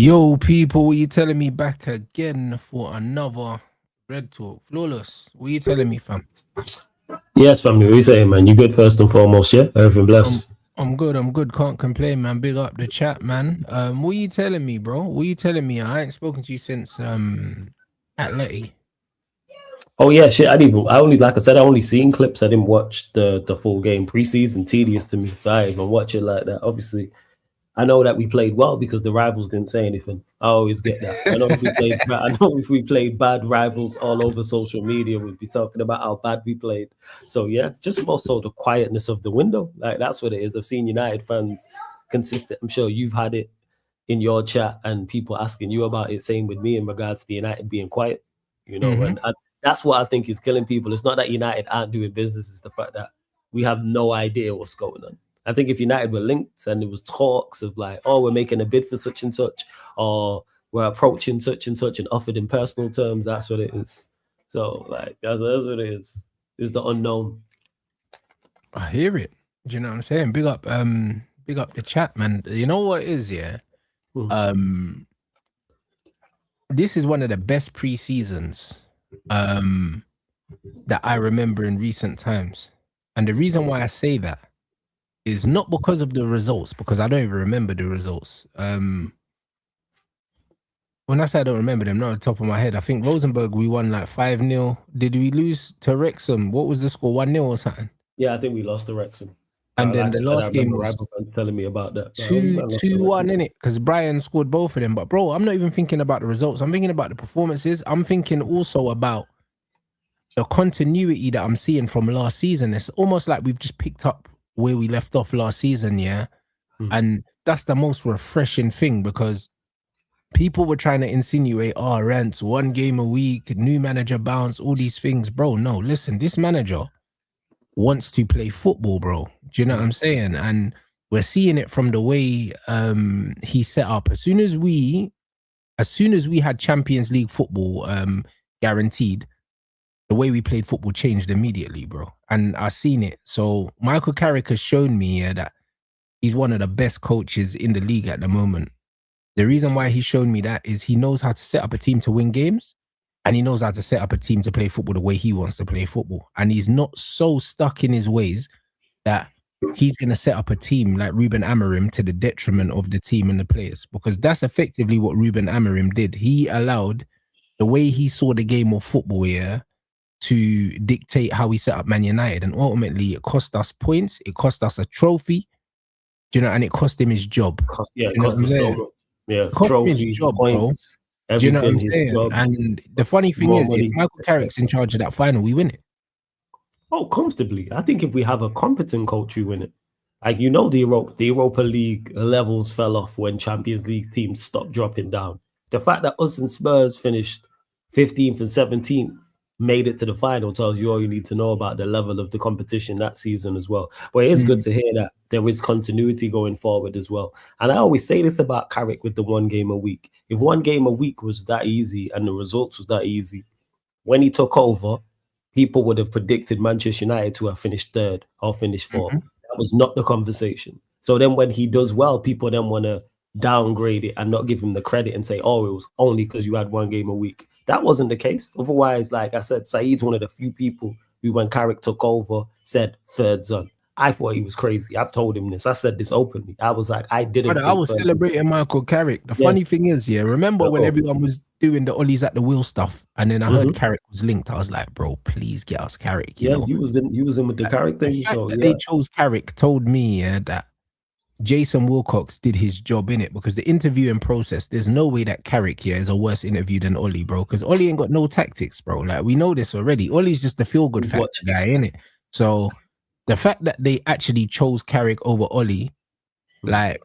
Yo, people, what you telling me back again for another Red Talk? Flawless, what you telling me, fam? Yes, family. What you saying, man? You good first and foremost, yeah? Everything I'm blessed. I'm good, Can't complain, man. Big up the chat, man. What you telling me, bro? What you telling me? I ain't spoken to you since Atleti. Oh yeah, shit. I only like I said, I only seen clips. I didn't watch the full game. Preseason tedious to me, so I didn't even watch it like that. Obviously, I know that we played well because the rivals didn't say anything. I always get that. I know if we played bad, rivals all over social media would be talking about how bad we played. So yeah, just more so the quietness of the window. Like that's what it is. I've seen United fans consistent. I'm sure you've had it in your chat and people asking you about it. Same with me in regards to United being quiet. You know, Mm-hmm. and that's what I think is killing people. It's not that United aren't doing business; it's the fact that we have no idea what's going on. I think if United were linked and there was talks of like, oh, we're making a bid for such and such, or we're approaching such and such and offered in personal terms, that's what it is. So like that's what it is. Is the unknown. I hear it. Do you know what I'm saying? Big up the chat, man. You know what it is, yeah? Hmm. Um, this is one of the best pre-seasons that I remember in recent times. And the reason why I say that is not because of the results, because I don't even remember the results. When I say I don't remember them, not on the top of my head, I think Rosenborg, we won like 5-0. Did we lose to Wrexham? What was the score? 1-0 or something? Yeah, I think we lost to Wrexham. And then Like I the said, I last game remember was rival fans telling me about that. two Man, lost to two one Wrexham. in it because Brian scored both of them. But bro, I'm not even thinking about the results. I'm thinking about the performances. I'm thinking also about the continuity that I'm seeing from last season. It's almost like we've just picked up where we left off last season, yeah. And that's the most refreshing thing because people were trying to insinuate, oh, Rants, 1 game a week, new manager bounce, all these things. Bro, no, listen, this manager wants to play football, bro. Do you know what I'm saying? And we're seeing it from the way he set up. As soon as we had Champions League football guaranteed, the way we played football changed immediately, bro. And I've seen it. So Michael Carrick has shown me that he's one of the best coaches in the league at the moment. The reason why he's shown me that is he knows how to set up a team to win games and he knows how to set up a team to play football the way he wants to play football. And he's not so stuck in his ways that he's going to set up a team like Ruben Amorim to the detriment of the team and the players, because that's effectively what Ruben Amorim did. He allowed the way he saw the game of football here to dictate how we set up Man United. And ultimately, it cost us points. It cost us a trophy. Do you know? And it cost him his job. It cost us so much. Yeah, Cost him his trophies, job, bro. points, Do you know what I'm everything. His saying? job, And the funny thing more is, if money. Michael Carrick's in charge of that final, we win it. Oh, comfortably. I think if we have a competent coach, we win it. Like the Europa League levels fell off when Champions League teams stopped dropping down. The fact that us and Spurs finished 15th and 17th, made it to the final, tells you all you need to know about the level of the competition that season as well. But it is good to hear that there is continuity going forward as well. And I always say this about Carrick with the 1 game a week. If 1 game a week was that easy and the results was that easy, when he took over, people would have predicted Manchester United to have finished 3rd or finished 4th. That was not the conversation. So then when he does well, people then want to downgrade it and not give him the credit and say, oh, it was only because you had 1 game a week. That wasn't the case. Otherwise, like I said, Saeed's one of the few people who, when Carrick took over, said 3rd zone. I thought he was crazy. I've told him this. I said this openly. I was like, I didn't Brother, I was celebrating Michael Carrick. The funny thing is, yeah, remember when everyone was doing the Ollies at the wheel stuff, and then I heard Carrick was linked. I was like, bro, please get us Carrick. You know? You was in with the Carrick thing. The fact So that they chose Carrick told me that Jason Wilcox did his job in it, because the interviewing process, there's no way that Carrick here is a worse interview than Ollie, bro. Because Ollie ain't got no tactics, bro. Like, we know this already. Ollie's just a feel good factor guy, innit? So the fact that they actually chose Carrick over Ollie, like,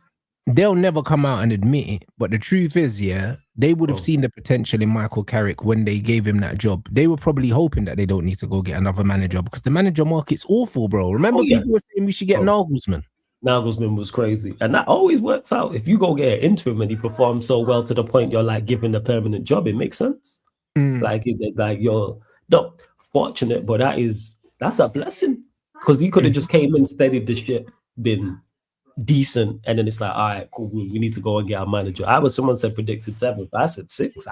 they'll never come out and admit it. But the truth is, yeah, they would have seen the potential in Michael Carrick when they gave him that job. They were probably hoping that they don't need to go get another manager, because the manager market's awful, bro. Remember, people were saying we should get Nagelsmann. Nagelsmann was crazy. And that always works out. If you go get an interim and he performs so well to the point you're like giving a permanent job, it makes sense. Like you're not fortunate, but that's a blessing. Because he could have just came and steadied the ship, been decent, and then it's like, all right, cool, we need to go and get our manager. Someone said predicted 7th, I said 6.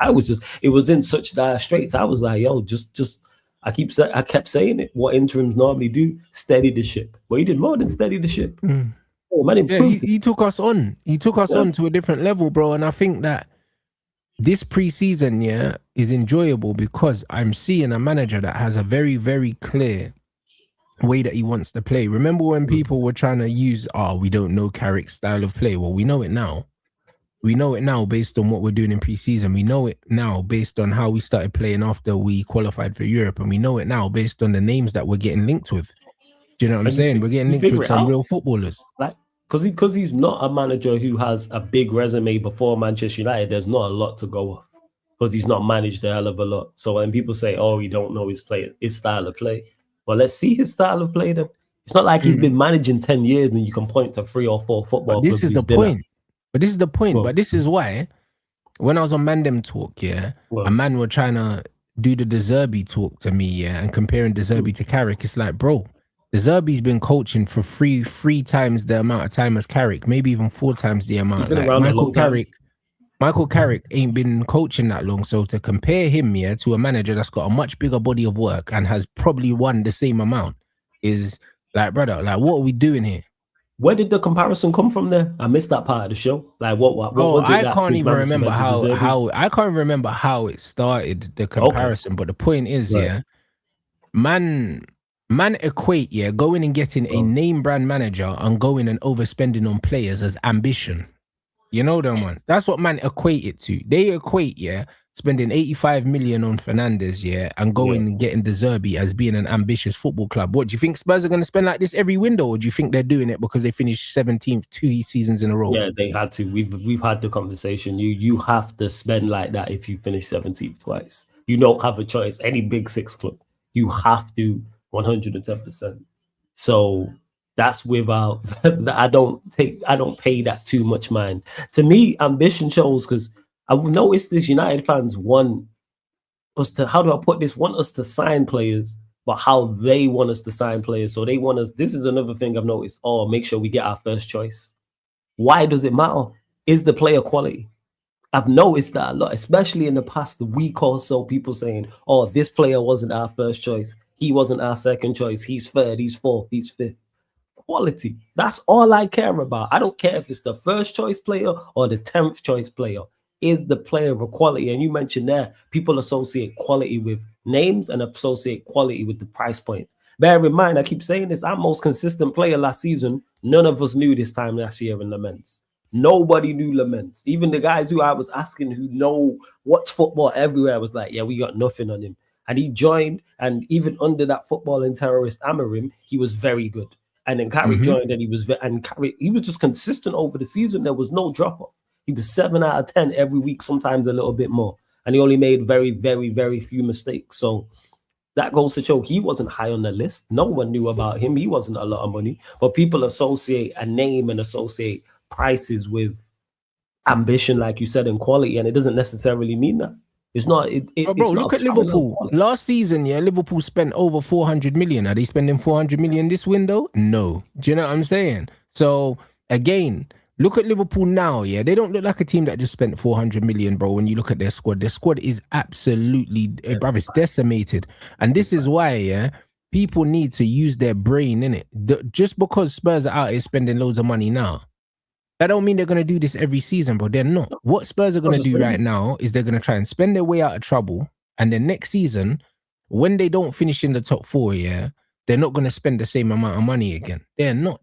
It was in such dire straits. I was like, yo, just I kept saying it. What interims normally do, steady the ship. But he did more than steady the ship. Oh man, Yeah, he took us on. He took us on to a different level, bro. And I think that this preseason, is enjoyable because I'm seeing a manager that has a very, very clear way that he wants to play. Remember when people were trying to use, we don't know Carrick's style of play? Well, we know it now. We know it now based on what we're doing in preseason. We know it now based on how we started playing after we qualified for Europe. And we know it now based on the names that we're getting linked with. Do you know what I'm saying? We're getting linked with some real footballers. Like, because he's not a manager who has a big resume before Manchester United, there's not a lot to go off. Because he's not managed a hell of a lot. So when people say, we don't know his style of play, well, let's see his style of play then. It's not like he's been managing 10 years and you can point to 3 or 4 football clubs. This is the point. But this is the point. But this is why when I was on Mandem Talk, a man were trying to do the De Zerbi talk to me, and comparing De Zerbi to Carrick. It's like, bro, De Zerbi's been coaching for three times the amount of time as Carrick, maybe even 4 times the amount. Like Michael Carrick ain't been coaching that long. So to compare him to a manager that's got a much bigger body of work and has probably won the same amount is like, brother, like, what are we doing here? Where did the comparison come from there? I missed that part of the show. Like, what was it? I can't even remember how I can't remember how it started, the comparison. But the point is, man equate, going and getting a name brand manager and going and overspending on players as ambition. You know them ones. That's what man equate it to. They equate, spending 85 million on Fernandes, and going and getting De Zerbi as being an ambitious football club. What do you think Spurs are going to spend like this every window, or do you think they're doing it because they finished 17th 2 seasons in a row? Yeah, they had to. We've had the conversation. You have to spend like that if you finish 17th twice. You don't have a choice. Any Big 6 club, you have to 110%. So that's without. I don't pay that too much mind. To me, ambition shows, because I've noticed this United fans want us to, how do I put this? Want us to sign players, but how they want us to sign players. So they want us, this is another thing I've noticed. Make sure we get our first choice. Why does it matter? Is the player quality? I've noticed that a lot, especially in the past week or so, people saying, this player wasn't our first choice. He wasn't our second choice. He's third, he's fourth, he's fifth. Quality. That's all I care about. I don't care if it's the first choice player or the 10th choice player. Is the player of quality? And you mentioned there, people associate quality with names and associate quality with the price point. Bear in mind, I keep saying this, our most consistent player last season, none of us knew this time last year in Laments. Nobody knew Laments. Even the guys who I was asking who watch football everywhere was like, we got nothing on him. And he joined, and even under that footballing terrorist Amarim, he was very good. And then Carrick joined, and he was just consistent over the season. There was no drop off. He was 7 out of 10 every week, sometimes a little bit more. And he only made very, very, very few mistakes. So that goes to show he wasn't high on the list. No one knew about him. He wasn't a lot of money. But people associate a name and associate prices with ambition, like you said, and quality. And it doesn't necessarily mean that. It's not. Look at Liverpool. Last season, Liverpool spent over 400 million. Are they spending 400 million this window? No. Do you know what I'm saying? So, again, look at Liverpool now, They don't look like a team that just spent 400 million, bro, when you look at their squad. Their squad is absolutely, it's decimated. And this is why, people need to use their brain, innit? Just because Spurs are out here spending loads of money now, that don't mean they're going to do this every season, bro. They're not. What Spurs are going to do right now is they're going to try and spend their way out of trouble. And then next season, when they don't finish in the top 4, they're not going to spend the same amount of money again. They're not.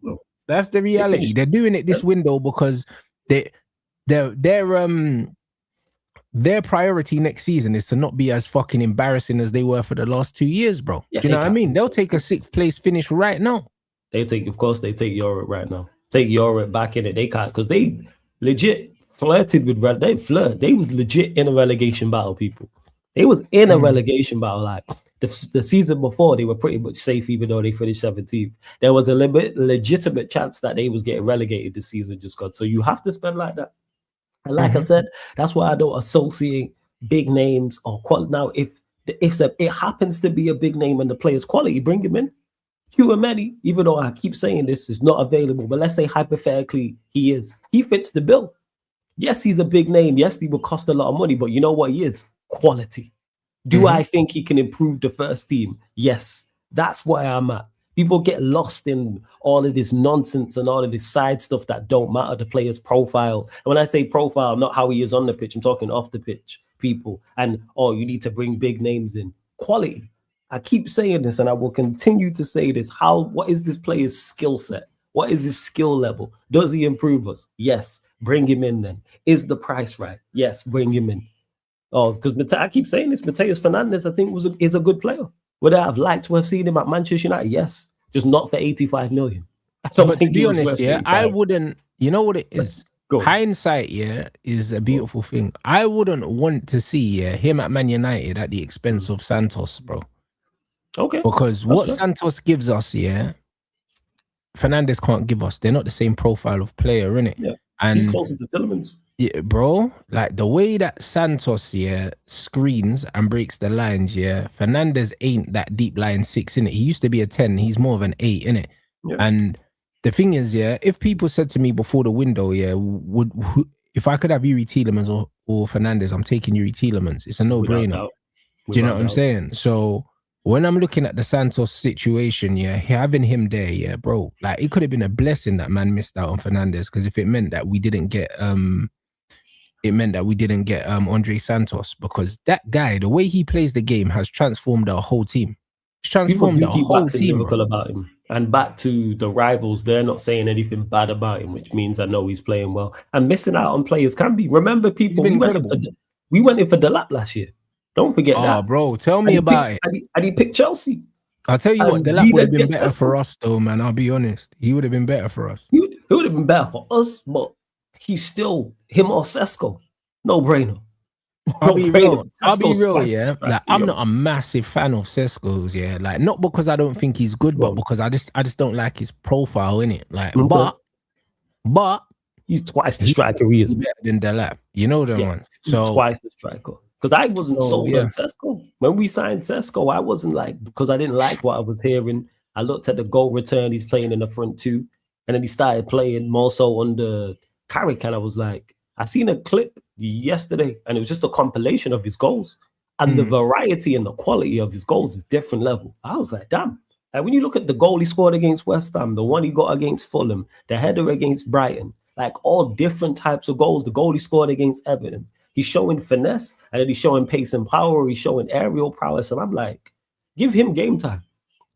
That's the reality. They're doing it this window because their priority next season is to not be as fucking embarrassing as they were for the last 2 years, bro. Do you know what I mean? They'll take a 6th place finish right now. They take Europe right now. Take Europe back in it. They can't, because they legit flirted with they was legit in a relegation battle, people. They was in a relegation battle. Like the season before, they were pretty much safe, even though they finished 17th. There was a legitimate chance that they was getting relegated this season just got. So you have to spend like that. And like I said, that's why I don't associate big names or quality. Now, if it happens to be a big name and the player's quality, bring him in. Chouameni, even though I keep saying this, is not available, but let's say hypothetically he is. He fits the bill. Yes, he's a big name. Yes, he will cost a lot of money, but you know what he is? Quality. Do I think he can improve the first team? Yes. That's where I'm at. People get lost in all of this nonsense and all of this side stuff that don't matter, the player's profile. And when I say profile, not how he is on the pitch, I'm talking off the pitch, people. And, you need to bring big names in. Quality. I keep saying this and I will continue to say this. What is this player's skill set? What is his skill level? Does he improve us? Yes. Bring him in then. Is the price right? Yes, bring him in. Because I keep saying this, Mateus Fernandes, I think is a good player. Would I have liked to have seen him at Manchester United? Yes, just not for 85 million. But to be honest, I wouldn't. You know what it is? Go. Hindsight, is a beautiful thing. I wouldn't want to see him at Man United at the expense of Santos, bro. Okay. Because what Santos gives us, Fernandes can't give us. They're not the same profile of player, innit? Yeah. And he's closer to Tielemans. Yeah, bro. Like the way that Santos screens and breaks the lines, Fernandes ain't that deep line 6 in it. He used to be a 10. He's more of an 8 in it. Yeah. And the thing is, if people said to me before the window, if I could have Yuri Tielemans or Fernandes, I'm taking Yuri Tielemans. It's a no-brainer. Do you know what I'm saying? So when I'm looking at the Santos situation, having him there, bro, like it could have been a blessing that man missed out on Fernandes, because if it meant that we didn't get Andre Santos, because that guy, the way he plays the game has transformed our whole team. It's transformed our whole team. About him. And back to the rivals, they're not saying anything bad about him, which means I know he's playing well. And missing out on players can be. Remember, people, we went in for Delap last year. Don't forget that. Oh, bro, tell me about it. And he picked Chelsea. I'll tell you what, Delap would have been better for us, though, man. I'll be honest. He would have been better for us. He would have been better for us, but he's still him or Sesko. No brainer. I'll be real, Like, I'm not a massive fan of Sesko's, Like, not because I don't think he's good, but because I just don't like his profile, innit? Like, but he's twice the striker he is. Better than Delap. You know the one. He's twice the striker. Because I wasn't sold on Sesko. When we signed Sesko, I wasn't because I didn't like what I was hearing. I looked at the goal return, he's playing in the front two. And then he started playing more so under Carrick. And I was like, I seen a clip yesterday and it was just a compilation of his goals. And the variety and the quality of his goals is different level. I was like, damn. Like when you look at the goal he scored against West Ham, the one he got against Fulham, the header against Brighton, like all different types of goals. The goal he scored against Everton. He's showing finesse, and then he's showing pace and power. He's showing aerial prowess. And I'm like, give him game time.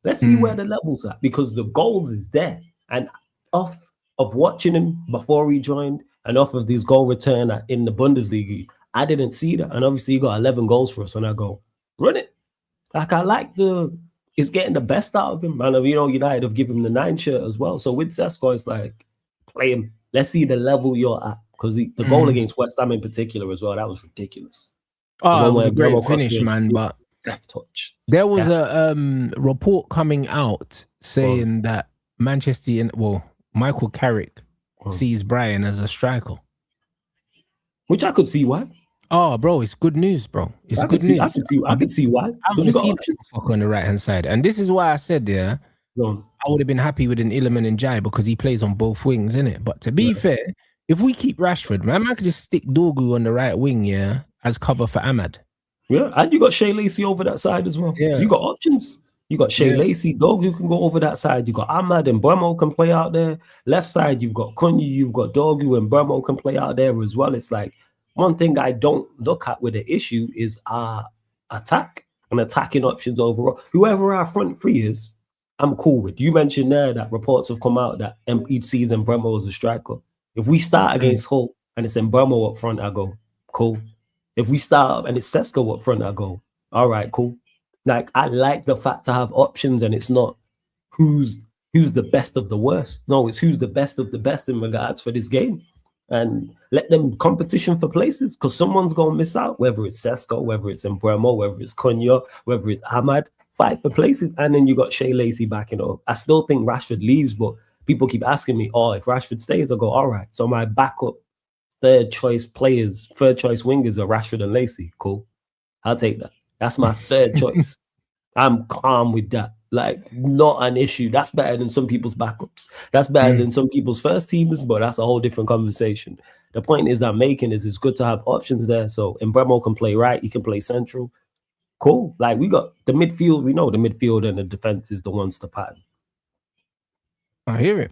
Let's see where the level's at, because the goals is there. And off of watching him before he joined and off of this goal return in the Bundesliga, I didn't see that. And obviously he got 11 goals for us. And I go, run it. Like I like it's getting the best out of him. And United have given him the 9 shirt as well. So with Sesko, it's like, play him. Let's see the level you're at. Because the goal against West Ham in particular as well, that was ridiculous. Oh, it was a great finish, man. But death touch. There was a report coming out saying that Michael Carrick sees Brian as a striker. Which I could see why. Oh, bro, it's good news, bro. It's good news. I could see why. I haven't seen that fucker on the right-hand side. And this is why I said, I would have been happy with an Illiman and Jai because he plays on both wings, innit? But to be fair, if we keep Rashford, man, I could just stick Dorgu on the right wing, as cover for Ahmad. Yeah, and you got Shea Lacey over that side as well. Yeah. So you got options. You got Shea Lacey, Dorgu can go over that side. You got Ahmad and Bremo can play out there. Left side, you've got Cunha, you've got Dorgu and Bremo can play out there as well. It's like one thing I don't look at with the issue is our attack and attacking options overall. Whoever our front three is, I'm cool with. You mentioned there that reports have come out that each season Bremo is a striker. If we start against Hull and it's Mbeumo up front, I go, cool. If we start and it's Sesko up front, I go, all right, cool. Like, I like the fact to have options and it's not who's the best of the worst. No, it's who's the best of the best in regards for this game. And let them competition for places, because someone's going to miss out, whether it's Sesko, whether it's Mbeumo, whether it's Cunha, whether it's Ahmad. Fight for places. And then you got Shea Lacey backing up. I still think Rashford leaves, but people keep asking me, if Rashford stays, I go, all right. So my backup third choice wingers are Rashford and Lacey. Cool. I'll take that. That's my third choice. I'm calm with that. Like, not an issue. That's better than some people's backups. That's better than some people's first teamers, but that's a whole different conversation. The point is I'm making is it's good to have options there. So Mbeumo can play right, he can play central. Cool. Like, we got the midfield, we know the midfield and the defense is the ones to pattern. I hear it.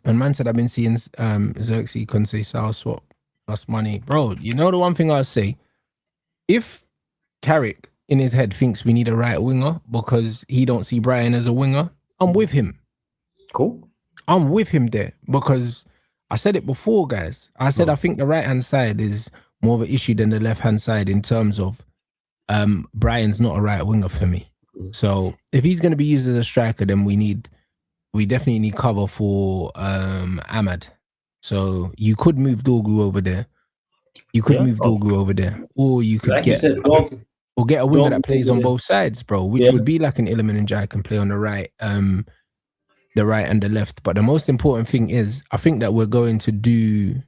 And man said I've been seeing Xerxes Conceição swap plus money. Bro, you know the one thing I'll say? If Carrick in his head thinks we need a right winger because he don't see Brian as a winger, I'm with him. Cool. I'm with him there because I said it before, guys. I said I think the right-hand side is more of an issue than the left-hand side in terms of Brian's not a right winger for me. So if he's going to be used as a striker, then we definitely need cover for Ahmad. So you could move Dorgu over there. You could move Dorgu over there. Or you could get a winger that plays on both sides, bro, which would be like an Iliman Ndiaye can play on the right and the left. But the most important thing is I think we're going to do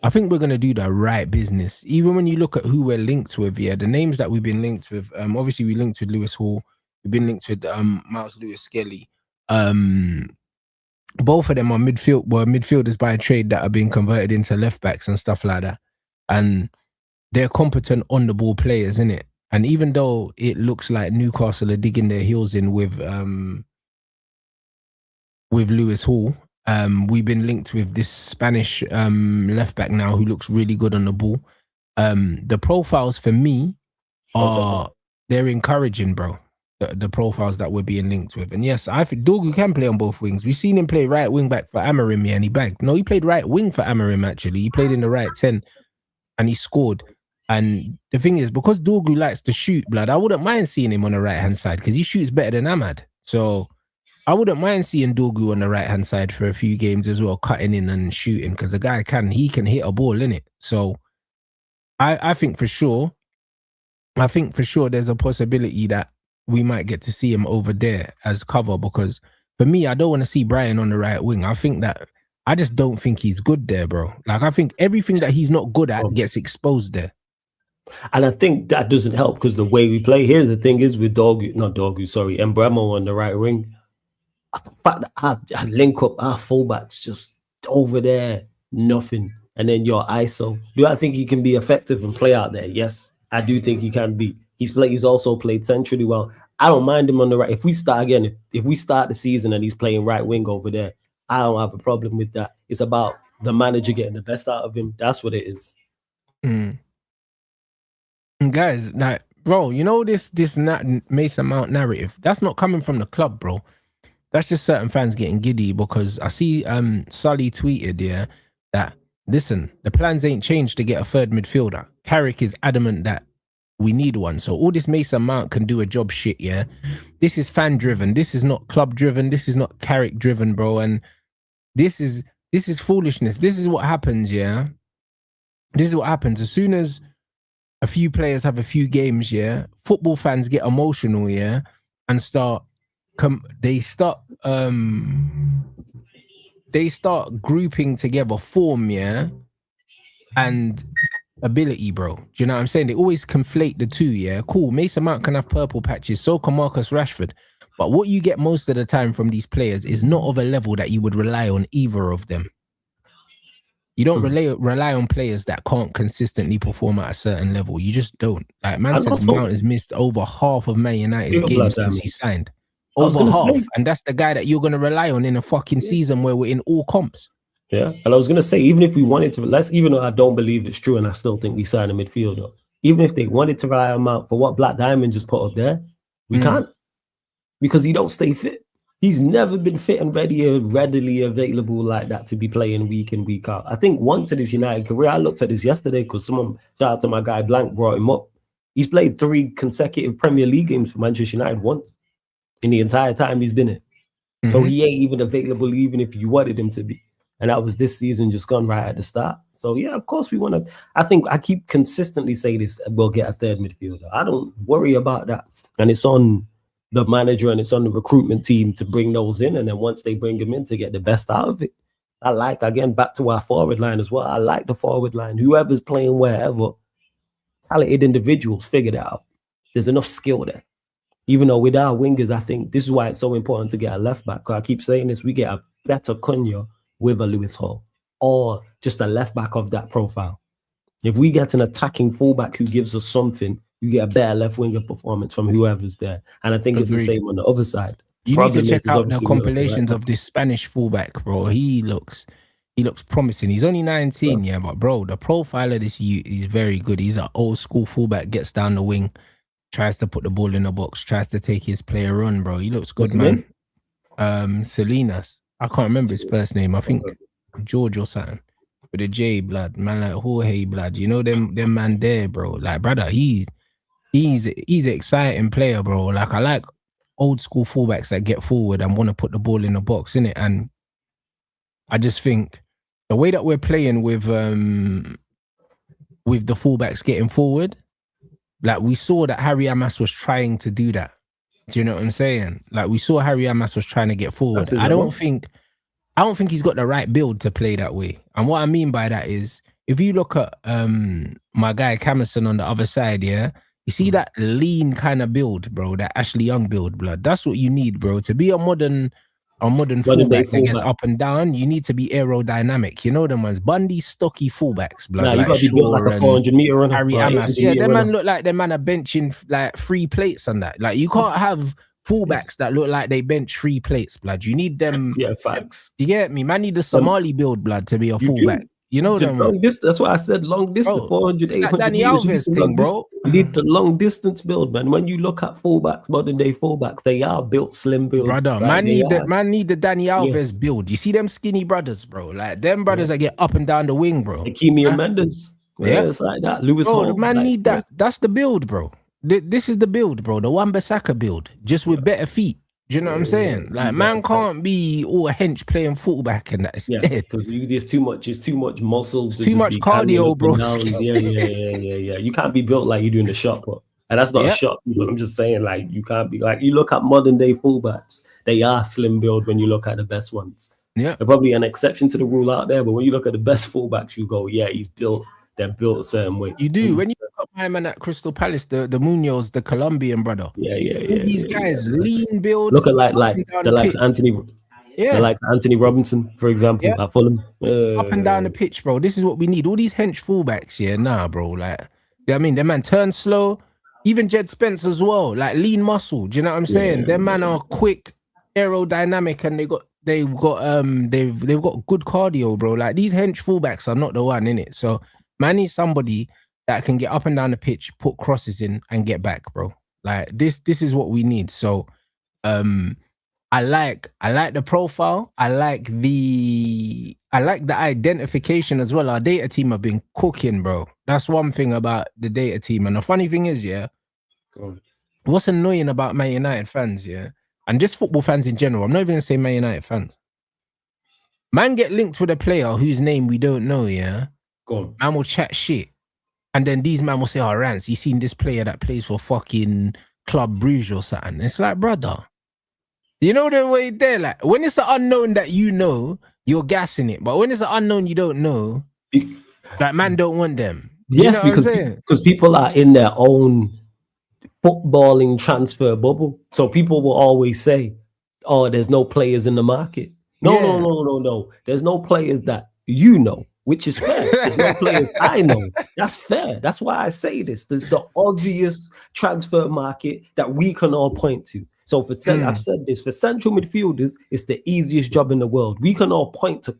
the right business. Even when you look at who we're linked with, the names that we've been linked with, obviously we linked with Lewis Hall, we've been linked with Miles Lewis Skelly. Both of them are midfielders by trade that are being converted into left backs and stuff like that. And they're competent on the ball players, innit? And even though it looks like Newcastle are digging their heels in with Lewis Hall, we've been linked with this Spanish left back now who looks really good on the ball. The profiles for me they're encouraging, bro. The profiles that we're being linked with. And yes, I think Dorgu can play on both wings. We've seen him play right wing back for Amorim, and he bagged. No, he played right wing for Amorim, actually. He played in the right 10 and he scored. And the thing is, because Dorgu likes to shoot, blood, I wouldn't mind seeing him on the right-hand side because he shoots better than Ahmad. So I wouldn't mind seeing Dorgu on the right-hand side for a few games as well, cutting in and shooting, because the guy can hit a ball, innit? So I think for sure there's a possibility that we might get to see him over there as cover, because for me, I don't want to see Brian on the right wing. I just don't think he's good there, bro. Like, I think everything that he's not good at gets exposed there. And I think that doesn't help because the way we play here, the thing is with Mbeumo on the right wing, the fact that I link up our fullbacks just over there, nothing. And then your ISO. Do I think he can be effective and play out there? Yes, I do think he can be. He's also played centrally well. I don't mind him on the right. If we start the season and he's playing right wing over there, I don't have a problem with that. It's about the manager getting the best out of him. That's what it is. Guys, like, bro, you know this Mason Mount narrative, that's not coming from the club, bro. That's just certain fans getting giddy because I see Sully tweeted, that listen, the plans ain't changed to get a third midfielder. Carrick is adamant that we need one. So all this Mason Mount can do a job shit, this is fan driven. This is not club driven. This is not Carrick driven, bro. And this is foolishness. This is what happens, This is what happens. As soon as a few players have a few games, football fans get emotional, and start grouping together form, and ability, bro. Do you know what I'm saying? They always conflate the two, Cool, Mason Mount can have purple patches, so can Marcus Rashford. But what you get most of the time from these players is not of a level that you would rely on either of them. You don't rely on players that can't consistently perform at a certain level. You just don't. Like, man said Mount has missed over half of Man United's games since he signed. Over half. And that's the guy that you're going to rely on in a fucking season where we're in all comps. Yeah, and I was going to say, even if we wanted to, even though I don't believe it's true and I still think we sign a midfielder, even if they wanted to rely on Mount for what Black Diamond just put up there, we can't, because he don't stay fit. He's never been fit and readily available like that to be playing week in, week out. I think once in his United career, I looked at this yesterday because shout out to my guy Blank, brought him up. He's played 3 consecutive Premier League games for Manchester United once in the entire time he's been in. So he ain't even available even if you wanted him to be. And that was this season just gone right at the start. So, yeah, of course we want to. I think I keep consistently saying this, we'll get a third midfielder. I don't worry about that. And it's on the manager and it's on the recruitment team to bring those in. And then once they bring them in, to get the best out of it. Again, back to our forward line as well. I like the forward line. Whoever's playing wherever, talented individuals, figure it out. There's enough skill there. Even though with our wingers, I think this is why it's so important to get a left back. I keep saying this, we get a better Cunha with a Lewis Hall or just a left back of that profile. If we get an attacking fullback who gives us something, you get a better left winger performance from whoever's there. And I think it's the same on the other side. You need to check out the compilations of this Spanish fullback, bro. He looks promising. He's only 19, yeah, but bro, the profile of this youth is very good. He's an old school fullback, gets down the wing, tries to put the ball in the box, tries to take his player run, bro. He looks good, man. Salinas. I can't remember his first name. I think George or something. With a J, blood. Man like Jorge, blood. You know them man there, bro. Like, brother, he's an exciting player, bro. Like, I like old school fullbacks that get forward and want to put the ball in the box, innit? And I just think the way that we're playing with the fullbacks getting forward, like we saw that Harry Amas was trying to do that. Do you know what I'm saying? Like we saw Harry Amas was trying to get forward. I don't think he's got the right build to play that way. And what I mean by that is if you look at my guy Camerson on the other side, yeah, you see that lean kind of build, bro, that Ashley Young build, blood. That's what you need, bro. To be a modern fullback that gets up and down, you need to be aerodynamic. You know them ones, Bundy, stocky fullbacks, blood. Nah, you gotta be built like a 400-meter runner. Harry Amas, yeah, them man look like them man are benching like 3 plates and that. Like you can't have fullbacks that look like they bench 3 plates, blood. You need them. Yeah, facts. You get me? Man, need the Somali build, blood, to be a fullback. You know them. That's why I said long distance, 400, 800 Danny Alves thing, bro. You need the long distance build, man. When you look at fullbacks, modern day fullbacks, they are built slim build. Brother, man need the Danny Alves build. You see them skinny brothers, bro. Like them brothers that get up and down the wing, bro. Hakimi and Mendes. Yeah, it's like that. Lewis Hall. The man need that. That's the build, bro. This is the build, bro. The Wan-Bissaka build, just with better feet. Do you know what I'm saying? Like, man can't be all a hench playing fullback and that's dead. Because there's too much. It's too much muscles. Too much cardio, bro. Yeah. You can't be built like you do in the shot put. And that's not a shot. I'm just saying, like, you can't be like you look at modern day fullbacks. They are slim build when you look at the best ones. Yeah, they're probably an exception to the rule out there. But when you look at the best fullbacks, you go, yeah, he's built. They're built a certain way. You do. When you look at my man at Crystal Palace, the Munoz, the Colombian brother. Yeah. These guys, lean build. Look at the likes Anthony. Yeah, the likes Anthony Robinson, for example, at Fulham. Up and down the pitch, bro. This is what we need. All these hench fullbacks, bro. Like, you know what I mean? Them man turn slow. Even Jed Spence as well. Like lean muscle. Do you know what I'm saying? Them man are quick, aerodynamic, and they've got good cardio, bro. Like these hench fullbacks are not the one in it. So man needs somebody that can get up and down the pitch, put crosses in, and get back, bro. Like this is what we need. So, I like the profile. I like the identification as well. Our data team have been cooking, bro. That's one thing about the data team. And the funny thing is, what's annoying about Man United fans, and just football fans in general. I'm not even gonna say Man United fans. Man get linked with a player whose name we don't know, Man will chat shit. And then these man will say, oh, Rants, you seen this player that plays for fucking Club Bruges or something. It's like, brother, you know the way there, like when it's an unknown that you know, you're gassing it. But when it's an unknown you don't know, like man don't want them. Yes, because people are in their own footballing transfer bubble. So people will always say, oh, there's no players in the market. No. There's no players that you know, which is fair. There's no players I know. That's fair. That's why I say this. There's the obvious transfer market that we can all point to. So I've said this, for central midfielders, it's the easiest job in the world. We can all point to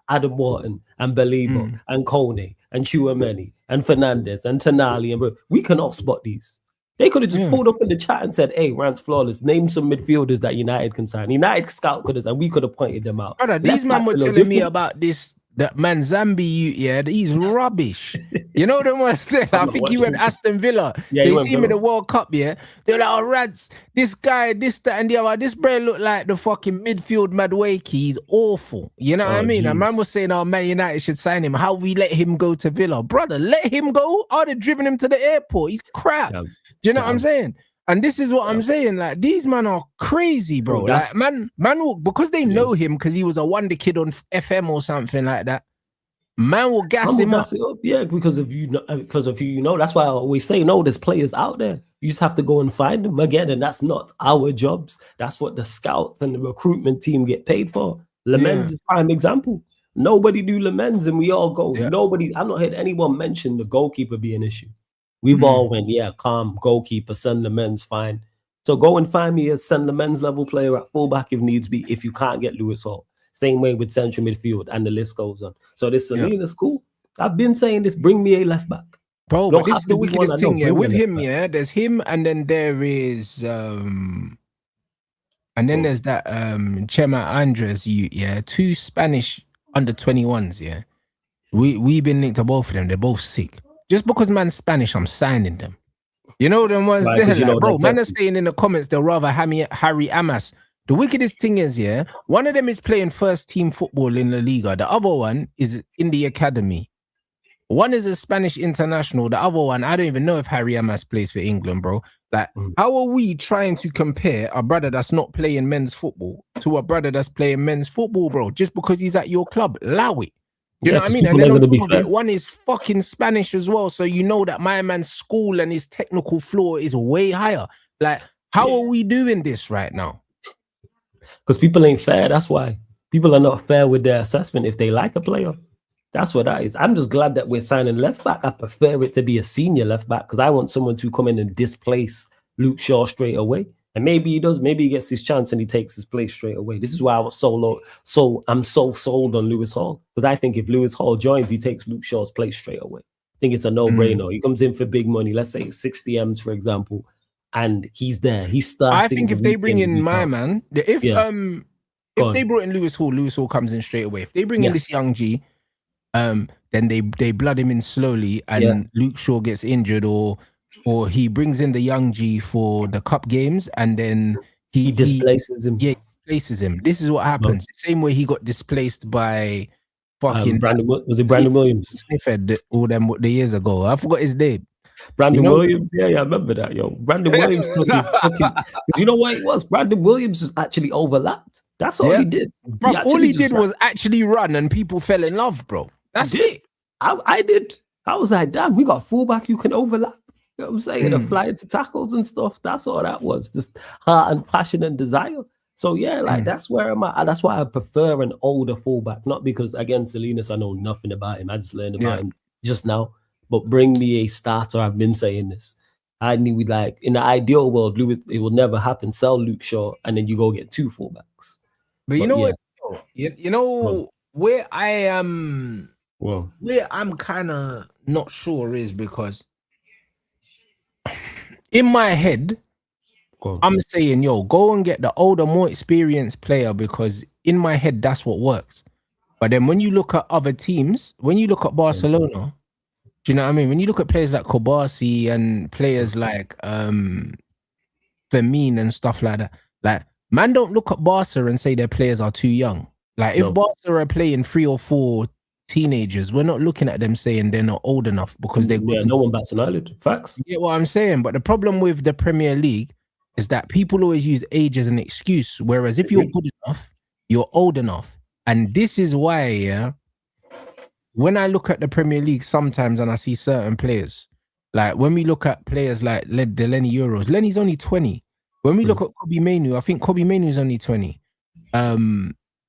Adam Wharton and Balibo and Kone and Chouameni and Fernandez and Tonali and we can all spot these. They could have just pulled up in the chat and said, hey, Rants Flawless, name some midfielders that United can sign. United scout could have, and we could have pointed them out. Brother, these men were telling me about this. That man Zambi, he's rubbish. You know the one said, I think he went Aston Villa. They see him in the World Cup, They're like, oh, Rants, this guy, this, that, and the other. This bro look like the fucking midfield Madueke. He's awful. You know what I mean? And man was saying, oh, Man United should sign him. How we let him go to Villa? Brother, let him go. I'd have driven him to the airport. He's crap. Do you know what I'm saying? And this is what I'm saying. Like, these men are crazy, bro. Like, man will, because they know him because he was a wonder kid on FM or something like that. Man will gas him up. Yeah, because of you know. That's why I always say, no, there's players out there. You just have to go and find them again, and that's not our jobs. That's what the scouts and the recruitment team get paid for. Lemens is prime example. Nobody do Lemens, and we all go. Yeah. Nobody. I've not heard anyone mention the goalkeeper being an issue. We've all went, yeah, calm goalkeeper, send Lemens, fine. So go and find me a send Lemens level player at fullback if needs be. If you can't get Lewis Hall, same way with central midfield, and the list goes on. So this Selena's cool. I've been saying this. Bring me a left back. Bro, but this is the wickedest thing, yeah. With him, yeah, there's him, and then there is and then there's that Chema Andres, yeah, 2 Spanish under 21s, yeah. We've been linked to both of them. They're both sick. Just because man's Spanish, I'm signing them. You know them ones there, like, bro. Man are saying in the comments they'll rather Harry Amas. The wickedest thing is, yeah, one of them is playing first team football in La Liga. The other one is in the academy. One is a Spanish international. The other one, I don't even know if Harry Amas plays for England, bro. Like, how are we trying to compare a brother that's not playing men's football to a brother that's playing men's football, bro? Just because he's at your club, allow it. You know what I mean? And then on top of it, one is fucking Spanish as well. So you know that my man's school and his technical floor is way higher. Like, how are we doing this right now? Because people ain't fair. That's why. People are not fair with their assessment if they like a player. That's what that is. I'm just glad that we're signing left back. I prefer it to be a senior left back because I want someone to come in and displace Luke Shaw straight away. And maybe he does. Maybe he gets his chance and he takes his place straight away. This is why I was so low. So I'm so sold on Lewis Hall because I think if Lewis Hall joins, he takes Luke Shaw's place straight away. I think it's a no-brainer. He comes in for big money. Let's say 60 M's, for example, and he's there. He's starting. I think if they bring in my man, if they brought in Lewis Hall comes in straight away. If they bring in this young G, then they blood him in slowly, and Luke Shaw gets injured, or he brings in the young G for the cup games, and then he displaces him. Yeah, he displaces him. This is what happens. The same way he got displaced by fucking Brandon Williams? Sniffhead all them the years ago. I forgot his name. Brandon Williams, I remember that, yo. Brandon Williams took his. You know what it was? Brandon Williams just actually overlapped. That's all he did. Bro, all he did was actually run, and people fell in love, bro. That's it. I did. I was like, damn, we got fullback you can overlap. You know what I'm saying? Apply it to tackles and stuff. That's all that was. Just heart and passion and desire. So yeah, like that's where I'm at. That's why I prefer an older fullback. Not because, again, Salinas, I know nothing about him. I just learned about him just now. But bring me a starter. I've been saying this. I need, like, in the ideal world, Lewis, it will never happen. Sell Luke Shaw and then you go get 2 fullbacks. But you know what? You know where I am. Well, where I'm kind of not sure is because in my head, I'm saying, go and get the older, more experienced player because in my head, that's what works. But then when you look at other teams, when you look at Barcelona, do you know what I mean? When you look at players like Kobasi and players like Fermin and stuff like that, like, man, don't look at Barca and say their players are too young. Like, if Barca are playing 3 or 4 teenagers, we're not looking at them saying they're not old enough because they're good. No one bats an eyelid. Facts. You get what I'm saying? But the problem with the Premier League is that people always use age as an excuse, whereas if you're good enough, you're old enough. And this is why, when I look at the Premier League sometimes and I see certain players, like when we look at players like the Lenny Euros, Lenny's only 20. When we look at Kobe Mainu, I think Kobe Mainu is only 20.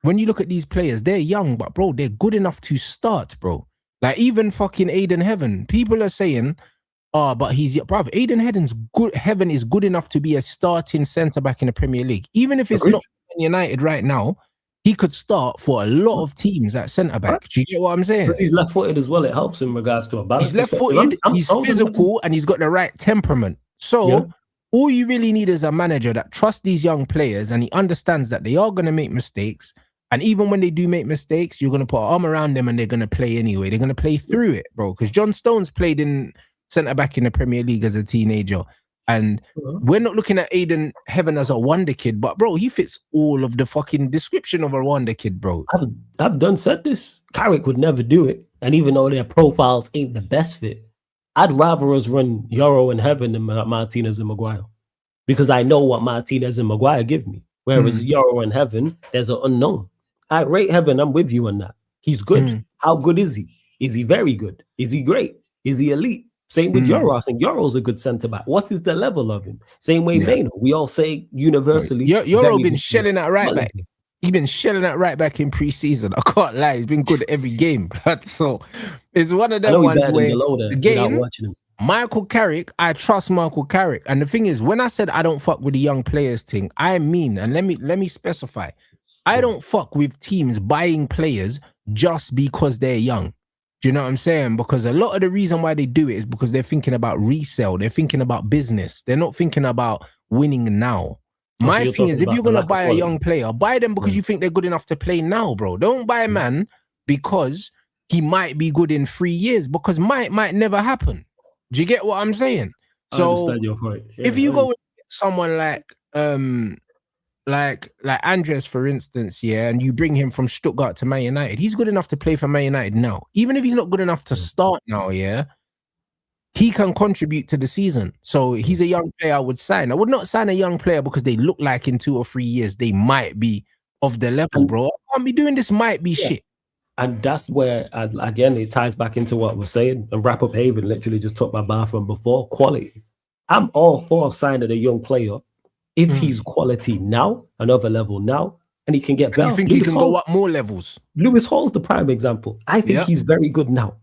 When you look at these players, they're young, but bro, they're good enough to start, bro. Like even fucking Aiden Heaven, people are saying, but Heaven is good enough to be a starting centre back in the Premier League. Even if it's not United right now, he could start for a lot of teams at centre back. Do you get what I'm saying? Because he's left-footed as well. It helps in regards to a balance. He's left-footed, he's physical, and he's got the right temperament. So all you really need is a manager that trusts these young players and he understands that they are going to make mistakes. And even when they do make mistakes, you're going to put an arm around them and they're going to play anyway. They're going to play through it, bro. Because John Stones played in centre-back in the Premier League as a teenager. And we're not looking at Aiden Heaven as a wonder kid, but bro, he fits all of the fucking description of a wonder kid, bro. I've done said this. Carrick would never do it. And even though their profiles ain't the best fit, I'd rather us run Euro and Heaven than Martinez and Maguire. Because I know what Martinez and Maguire give me. Whereas Euro and Heaven, there's an unknown. I rate Heaven, I'm with you on that. He's good. How good is he? Is he very good? Is he great? Is he elite? Same with Euro. I think Euro's a good centre back. What is the level of him? Same way Maino. We all say universally. Euro been shelling at right back. He's been shelling at right back in pre-season. I can't lie. He's been good every game. So it's one of them ones where again, Michael Carrick, I trust Michael Carrick. And the thing is, when I said I don't fuck with the young players thing, I mean, and let me specify, I don't fuck with teams buying players just because they're young. Do you know what I'm saying? Because a lot of the reason why they do it is because they're thinking about resale. They're thinking about business. They're not thinking about winning now. My thing is, if you're going to buy a young player, buy them because you think they're good enough to play now, bro. Don't buy a man because he might be good in 3 years, because might never happen. Do you get what I'm saying? So I understand your point. Yeah, if you go with someone like Andres, for instance, and you bring him from Stuttgart to Man United, he's good enough to play for Man United now. Even if he's not good enough to start now, he can contribute to the season. So he's a young player I would sign. I would not sign a young player because they look like in 2 or 3 years they might be of the level, bro. I can't be doing this might be shit. And that's where, again, it ties back into what we're saying. And Wrap Up Haven literally just took my bar from before. Quality. I'm all for signing a young player if he's quality now, another level now, and he can get better. You think he can go up more levels? Lewis Hall's the prime example. I think he's very good now,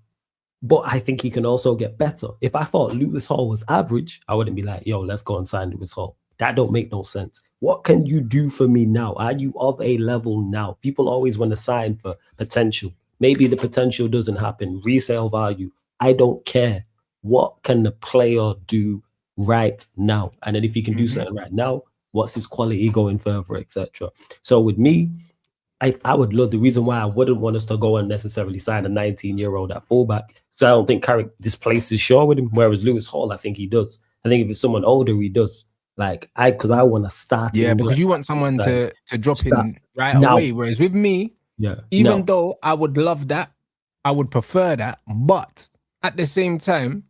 but I think he can also get better. If I thought Lewis Hall was average, I wouldn't be like, yo, let's go and sign Lewis Hall. That don't make no sense. What can you do for me now? Are you of a level now? People always want to sign for potential. Maybe the potential doesn't happen. Resale value. I don't care. What can the player do right now? And then if he can do something right now, what's his quality going further, etc. So with me, I would love, the reason why I wouldn't want us to go and necessarily sign a 19-year-old at fullback. So I don't think Carrick displaces Shaw with him, whereas Lewis Hall, I think he does. I think if it's someone older, he does. Because I want to start. Yeah, because you want someone to drop in right away. Whereas with me, even though I would love that, I would prefer that, but at the same time,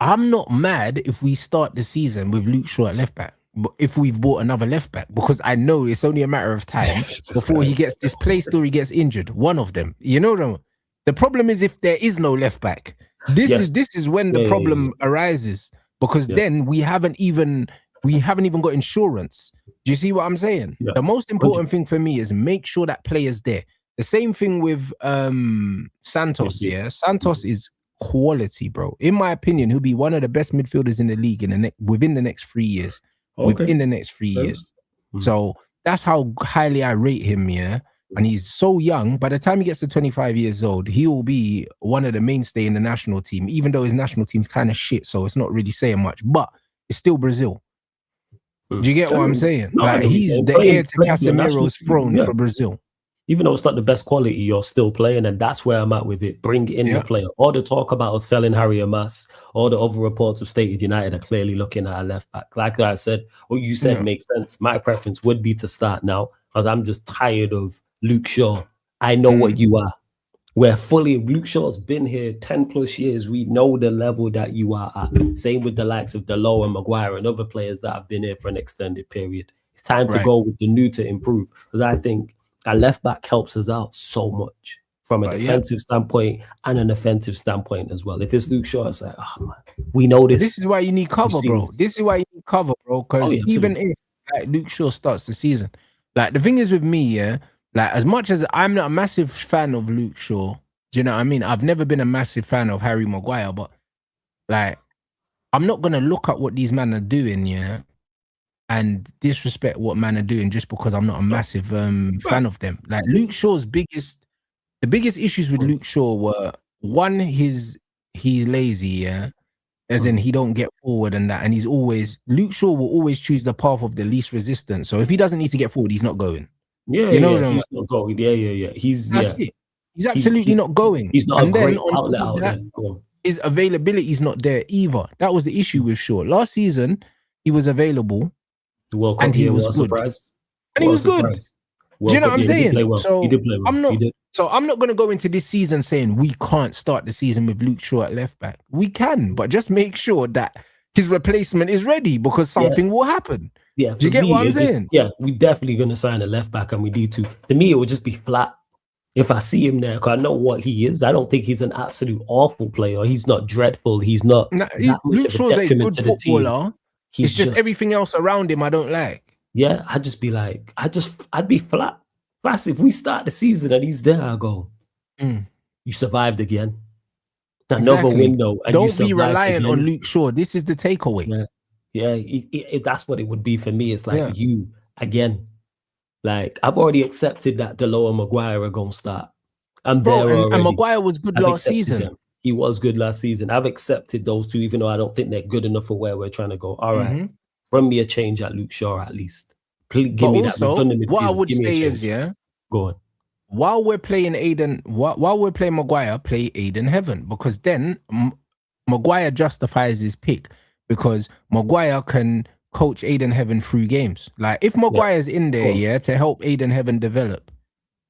I'm not mad if we start the season with Luke Shaw at left back. But if we've bought another left back, because I know it's only a matter of time before he gets displaced or he gets injured. One of them, you know. The problem is if there is no left back. This is when the problem arises, because then we haven't even got insurance. Do you see what I'm saying? Yeah. The most important thing for me is make sure that player's there. The same thing with Santos. Santos is quality, bro. In my opinion, he'll be one of the best midfielders in the league within the next 3 years. Within the next 3 years. So that's how highly I rate him, and he's so young. By the time he gets to 25 years old, he will be one of the mainstay in the national team, even though his national team's kind of shit, so it's not really saying much, but it's still Brazil. Do you get what I'm saying? No, he's the heir to Casemiro's throne for Brazil. Even though it's not the best quality, you're still playing, and that's where I'm at with it. Bring in the player. All the talk about us selling Harry Amas, all the other reports have stated United are clearly looking at a left back. Like I said, what you said makes sense. My preference would be to start now, because I'm just tired of Luke Shaw. I know what you are. Luke Shaw's been here 10 plus years. We know the level that you are at. Same with the likes of Delo and Maguire and other players that have been here for an extended period. It's time to go with the new to improve, because I think a left back helps us out so much from a defensive standpoint and an offensive standpoint as well. If it's Luke Shaw, it's like, oh man, we know this. This is why you need cover, bro. This is why you need cover, bro. Because even if Luke Shaw starts the season, the thing is with me, as much as I'm not a massive fan of Luke Shaw, do you know what I mean? I've never been a massive fan of Harry Maguire, but I'm not gonna look at what these men are doing, and disrespect what man are doing just because I'm not a massive fan of them. Luke Shaw's the biggest issues with Luke Shaw were, one, he's lazy, as in he don't get forward and that, and Luke Shaw will always choose the path of the least resistance. So if he doesn't need to get forward, he's not going. He's not going. He's absolutely not going. He's not a great outlet out there. His availability is not there either. That was the issue with Shaw. Last season, he was available. And he was good. And he was good. Do you know what I'm saying? He did play well. So I'm not going to go into this season saying we can't start the season with Luke Shaw at left back. We can, but just make sure that his replacement is ready, because something will happen. Yeah, do you get what I'm saying? We're definitely going to sign a left back, and we need to. To me, it would just be flat. If I see him there, because I know what he is. I don't think he's an absolute awful player. He's not dreadful. He's not that much Luke of a Shaw's a detriment good to the team. footballer. He's It's just just, everything else around him I don't like. yeah, I'd just be like, I'd be flat. Fast. If we start the season and he's there, I go, you survived again. Another window, and you Don't be survived reliant on again. Luke Shaw. This is the takeaway. Yeah, that's what it would be for me. It's like you again. Like I've already accepted that Delo and Maguire are gonna start. I'm there already. And Maguire was good last season. Them. He was good last season. I've accepted those two, even though I don't think they're good enough for where we're trying to go. All right, run me a change at Luke Shaw at least. Please give me also, that. What I would say is, go on. While we're playing Maguire, play Aiden Heaven, because then Maguire justifies his pick because Maguire can coach Aiden Heaven through games. Like if Maguire's in there, to help Aiden Heaven develop,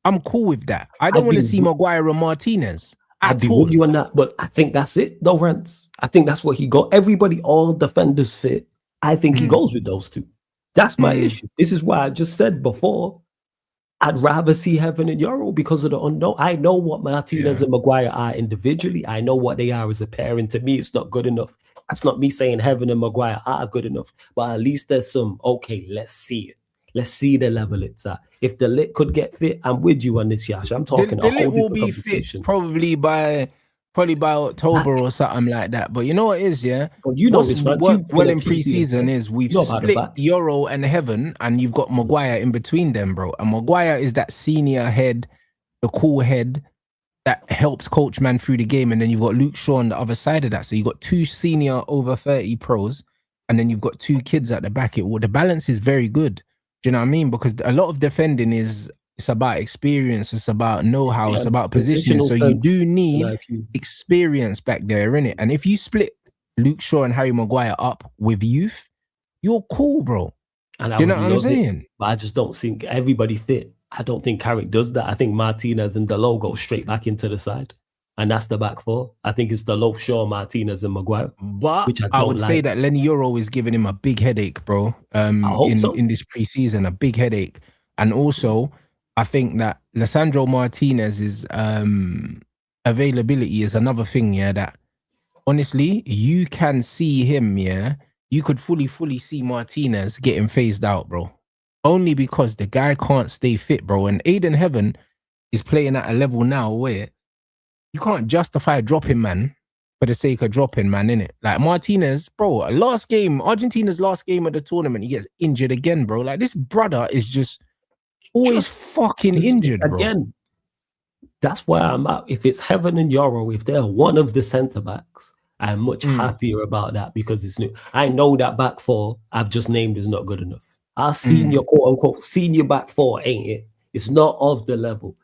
I'm cool with that. I don't want to see Maguire and Martinez. I'd be with you on that, but I think that's it, though, Rants. I think that's what he got. Everybody, all defenders fit. I think he goes with those two. That's my issue. This is why I just said before, I'd rather see Heaven and Euro because of the unknown. I know what Martinez and Maguire are individually. I know what they are as a pair, and to me, it's not good enough. That's not me saying Heaven and Maguire are good enough, but at least there's some, okay, let's see it. Let's see the level it's at. If the lit could get fit, I'm with you on this, Yash. I'm talking the lit will be fit probably by October or something like that. But you know what it is, But you know what's worked well in pre-season is we've split Euro and Heaven, and you've got Maguire in between them, bro. And Maguire is that senior head, the cool head that helps coach man through the game. And then you've got Luke Shaw on the other side of that. So you've got two senior over 30 pros, and then you've got two kids at the back. The balance is very good. Do you know what I mean? Because a lot of defending it's about experience, it's about know-how, it's about positioning. So you do need experience back there, innit? And if you split Luke Shaw and Harry Maguire up with youth, you're cool, bro. And do you know what I'm saying? But I just don't think everybody fit. I don't think Carrick does that. I think Martinez and Delo go straight back into the side. And that's the back four. I think it's Delo, Shaw, Martinez, and Maguire. But which I would say that Lenny Euro is giving him a big headache, bro. In this preseason, a big headache. And also, I think that Lisandro Martinez's availability is another thing, that honestly, you can see him, you could fully see Martinez getting phased out, bro. Only because the guy can't stay fit, bro. And Aiden Heaven is playing at a level now where you can't justify dropping man for the sake of dropping man, innit? Like Martinez, bro, Argentina's last game of the tournament, he gets injured again, bro. Like this brother is just always fucking injured, bro. Again, that's where I'm at. If it's Heaven and Euro, if they're one of the centre backs, I'm much happier about that because it's new. I know that back four I've just named is not good enough. Our senior, quote unquote, senior back four ain't it. It's not of the level.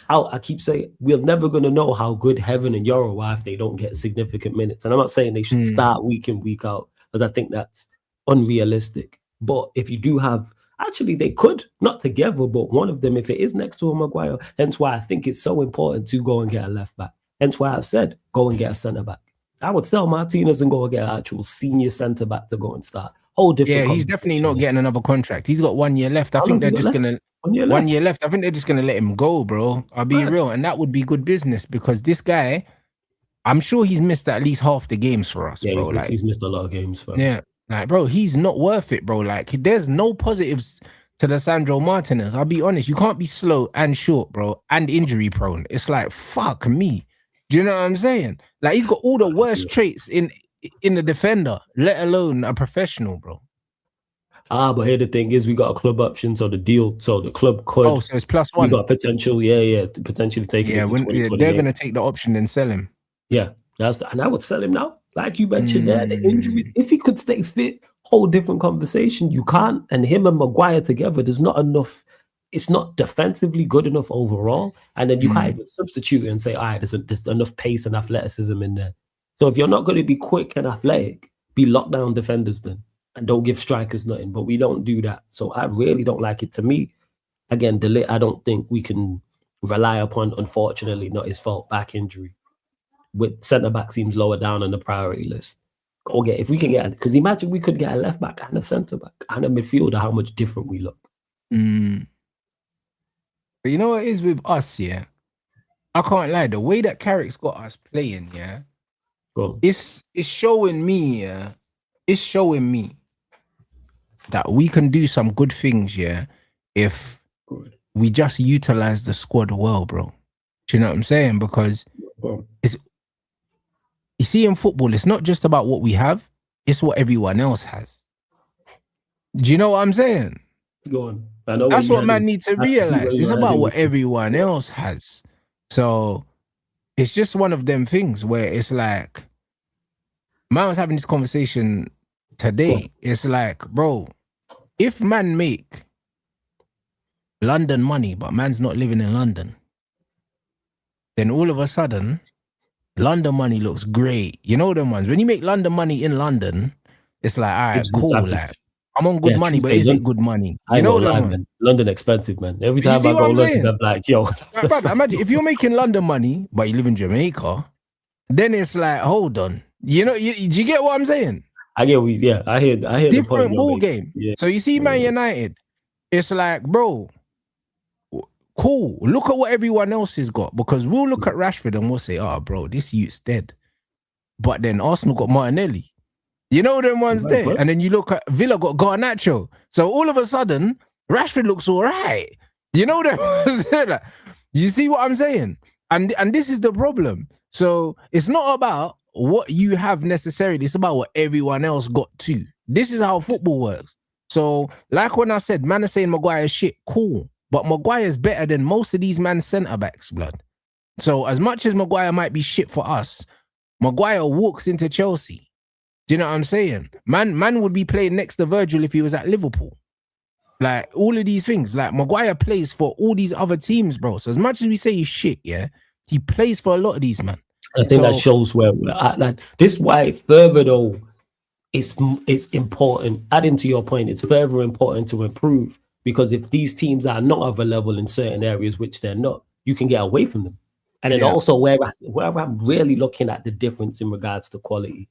I keep saying we're never going to know how good Heaven and Euro are if they don't get significant minutes. And I'm not saying they should start week in, week out, because I think that's unrealistic. But if you do have, actually they could, not together, but one of them, if it is next to a Maguire, hence why I think it's so important to go and get a left back. Hence why I've said, go and get a centre back. I would sell Martinez and go and get an actual senior centre back to go and start. Whole different. Yeah, he's definitely not getting another contract. He's got 1 year left. I think they're just going to... 1 year left. I think they're just going to let him go, bro. I'll be real. And that would be good business because this guy, I'm sure he's missed at least half the games for us, bro. He's missed a lot of games for us. Yeah. Like, bro, he's not worth it, bro. Like, there's no positives to Lisandro Martinez. I'll be honest. You can't be slow and short, bro, and injury prone. It's like, fuck me. Do you know what I'm saying? Like, he's got all the worst traits in the defender, let alone a professional, bro. But here the thing is, we got a club option, so the club could. Oh, so it's +1. We got potential, to potentially take it. They're gonna take the option and sell him. Yeah, and I would sell him now, like you mentioned there. The injuries, if he could stay fit, whole different conversation. You can't, and him and Maguire together, there's not enough. It's not defensively good enough overall, and then you can't even substitute it and say, all right, there's enough pace and athleticism in there. So if you're not going to be quick and athletic, be lockdown defenders then. And don't give strikers nothing, but we don't do that. So I really don't like it. To me, again, I don't think we can rely upon, unfortunately, not his fault, back injury. With centre-back seems lower down on the priority list. If we can get, because imagine we could get a left-back and a centre-back and a midfielder, how much different we look. But you know what it is with us, I can't lie. The way that Carrick's got us playing, yeah, Go on. it's showing me, yeah, it's showing me that we can do some good things, yeah, if Good. we just utilize the squad well, bro. Do you know what I'm saying? Because Go on. you see, in football, it's not just about what we have; it's what everyone else has. Do you know what I'm saying? Go on. I know That's you what man heading. need to I can see where realize. It's you're about heading what with this. everyone Yeah. else has. So it's just one of them things where it's like, man was having this conversation Go today. on. It's like, bro, if man make London money, but man's not living in London, then all of a sudden, London money looks great. You know them ones. When you make London money in London, it's like, all right, It looks cool. average. Like, I'm on good Yeah, money, truth but is, is it good money? I You ain't know gonna lie, them ones. man. London expensive, man. Every You time see I what go I'm London, saying? I'm like, yo, Like, brother, imagine if you're making London money, but you live in Jamaica, then it's like, hold on. You know, do you get what I'm saying? I get I hear the point Different you're ball making. game. Yeah. So you see, Man United, it's like, bro, cool. Look at what everyone else has got, because we'll look at Rashford and we'll say, oh, bro, this youth's dead. But then Arsenal got Martinelli. You know them ones Right, there. but And then you look at Villa got Garnacho. So all of a sudden, Rashford looks all right. You know them ones there. Like, you see what I'm saying? And this is the problem. So it's not about what you have necessarily. It's about what everyone else got too. This is how football works. So like when I said, man is saying Maguire's shit, cool. But Maguire's better than most of these man centre-backs, blood. So as much as Maguire might be shit for us, Maguire walks into Chelsea. Do you know what I'm saying? Man would be playing next to Virgil if he was at Liverpool. Like, all of these things. Like, Maguire plays for all these other teams, bro. So as much as we say he's shit, yeah, he plays for a lot of these, man. I think that shows where we're at. Like, this is why further though, it's important. Adding to your point, it's further important to improve, because if these teams are not of a level in certain areas, which they're not, you can get away from them. And then also where I'm really looking at the difference in regards to quality,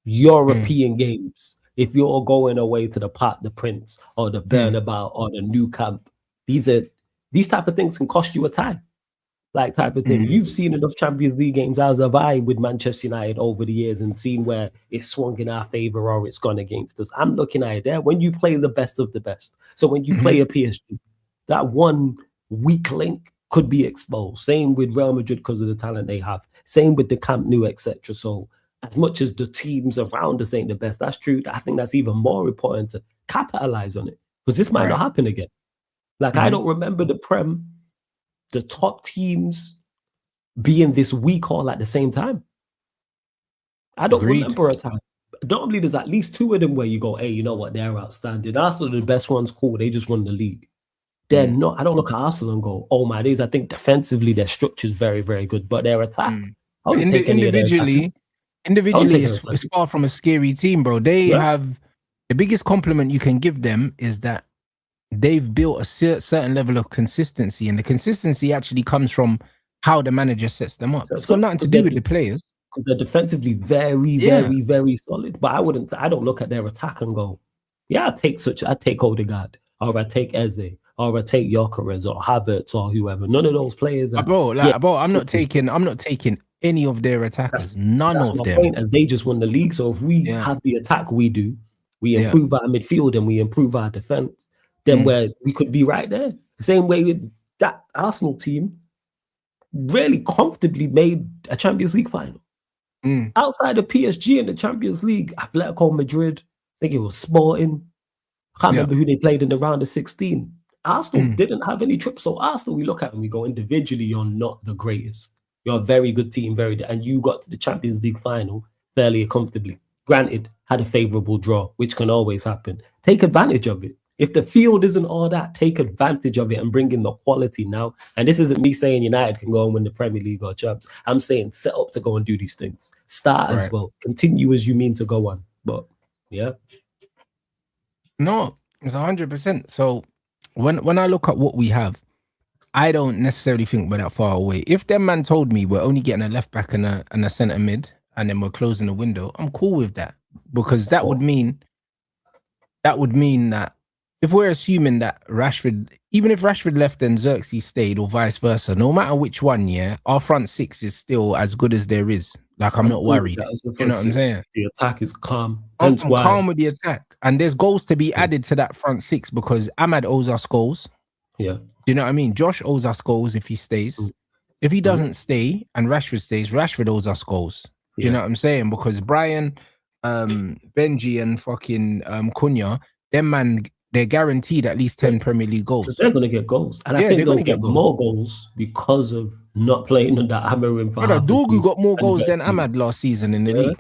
European games. If you're going away to the Parc des Princes or the Bernabeu or the Nou Camp, these type of things can cost you a tie. Like, type of thing. You've seen enough Champions League games, as have I, with Manchester United over the years, and seen where it's swung in our favor or it's gone against us. I'm looking at it there when you play the best of the best. So when you play a PSG, that one weak link could be exposed. Same with Real Madrid because of the talent they have. Same with the Camp Nou, etc. So as much as the teams around us ain't the best, that's true. I think that's even more important to capitalize on it, because this might not happen again. Like, I don't remember the top teams being this weak all at the same time. I don't remember a time. Normally, there's at least two of them where you go, hey, you know what, they're outstanding. Arsenal are the best ones, cool. They just won the league. They're not. I don't look at Arsenal and go, oh my days. I think defensively their structure is very, very good, but their attack, I wouldn't take any of their attack. Individually, it's far from a scary team, bro. They have the biggest compliment you can give them is that they've built a certain level of consistency, and the consistency actually comes from how the manager sets them up. It's got nothing to do with the players. Because they're defensively very, very, very solid. But I don't look at their attack and go, yeah, I take Odegaard, or I take Eze, or I take Gyökeres or Havertz or whoever. None of those players are. Bro, I'm not taking any of their attackers. None of them. Point, and they just won the league. So if we have the attack we do, we improve our midfield and we improve our defense, then we could be right there. The same way with that Arsenal team really comfortably made a Champions League final. Outside of PSG in the Champions League, Atletico Madrid, I think it was Sporting. I can't remember who they played in the round of 16. Arsenal didn't have any trips. So Arsenal, we look at them, we go, individually, you're not the greatest. You're a very good team, and you got to the Champions League final fairly comfortably. Granted, had a favourable draw, which can always happen. Take advantage of it. If the field isn't all that, take advantage of it and bring in the quality now. And this isn't me saying United can go and win the Premier League or champs. I'm saying set up to go and do these things. Start as well. Continue as you mean to go on. But yeah. No, it's 100%. So when I look at what we have, I don't necessarily think we're that far away. If them man told me we're only getting a left back and a centre mid, and then we're closing the window, I'm cool with that, because that would mean that if we're assuming that Rashford, even if Rashford left and Xerxes stayed, or vice versa, no matter which one, yeah, our front six is still as good as there is. Like, I'm not cool with worried. that as the You front know what I'm six. saying? The attack is calm. I'm Hence why calm with the attack, and there's goals to be added to that front six because Ahmad owes us goals. yeah. Do you know what I mean? Josh owes us goals if he stays. If he doesn't stay and Rashford stays, Rashford owes us goals. Do you know what I'm saying? Because Brian, Benji, and fucking Cunha, them man, they're guaranteed at least 10 Premier League goals. Because they're going to get goals. And I think they'll get more goals because of not playing under Amarim for half the season. Dogu got more goals than Ahmad last season in the league.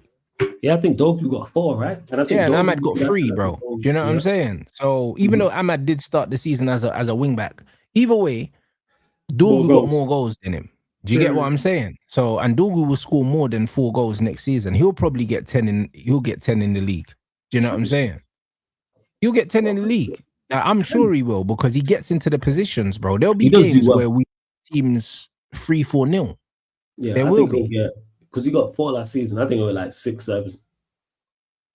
Yeah, I think Dogu got 4, right? And I think and Ahmad got 3, bro. Do you know what I'm saying? So even though Ahmad did start the season as a wing back, either way, Dogu got more goals than him. Do you get what I'm saying? So, and Dogu will score more than 4 goals next season. He'll probably get 10 in. He'll get 10 in the league. Do you know what I'm saying? He'll get 10 in the league. I'm sure he will because he gets into the positions, bro. There'll be games where we teams 3-4-0. Yeah, there will be. Because he got 4 last season. I think it was like 6-7.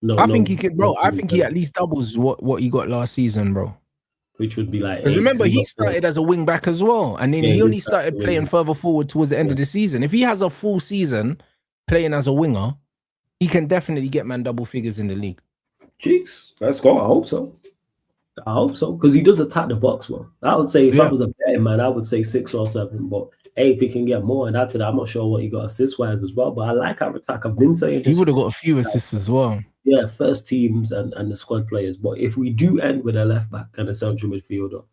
No, I think he could, bro. I think he at least doubles what he got last season, bro. Which would be like. Because remember, he started as a wing back as well, and then he only started playing further forward towards the end of the season. If he has a full season playing as a winger, he can definitely get man double figures in the league. Jeez, let's go. I hope so. I hope so because he does attack the box well. I would say if I was a betting man, I would say 6 or 7. But hey, if he can get more and add to that, I'm not sure what he got assist wise as well. But I like our attack. I've been saying he would have got a few assists as well. Yeah, first teams and the squad players. But if we do end with a left back and a central midfielder,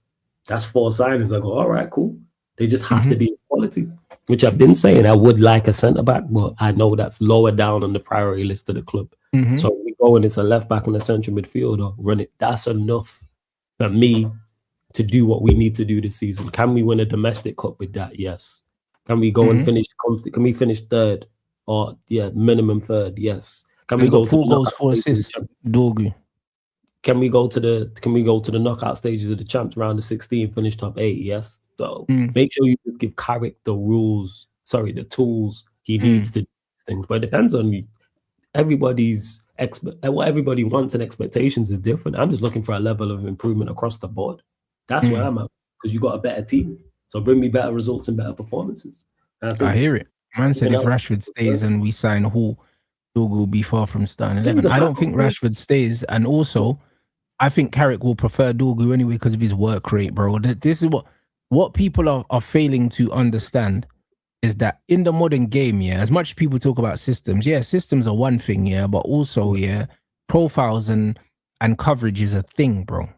that's 4 signings. I go, all right, cool. They just have to be of quality, which I've been saying I would like a centre back, but I know that's lower down on the priority list of the club. So we go and it's a left back and a central midfielder, run it. That's enough for me to do what we need to do this season. Can we win a domestic cup with that? Yes. Can we go and finish? Can we finish 3rd or minimum 3rd? Yes. Can we go 4 goals, 4 assists? Dogu. Can we go to the knockout stages of the champs round of 16, finish top 8? Yes. So make sure you give Carrick the tools he needs to do things. But it depends on you. What everybody wants and expectations is different. I'm just looking for a level of improvement across the board. That's where I'm at because you got a better team. So bring me better results and better performances. I hear it. Man said if Rashford stays and we sign Hall, Dogu will be far from starting 11. I don't think Rashford stays, and also I think Carrick will prefer Dogu anyway because of his work rate, bro. This is what people are failing to understand is that in the modern game, as much as people talk about systems, systems are one thing, but also profiles and coverage is a thing, bro.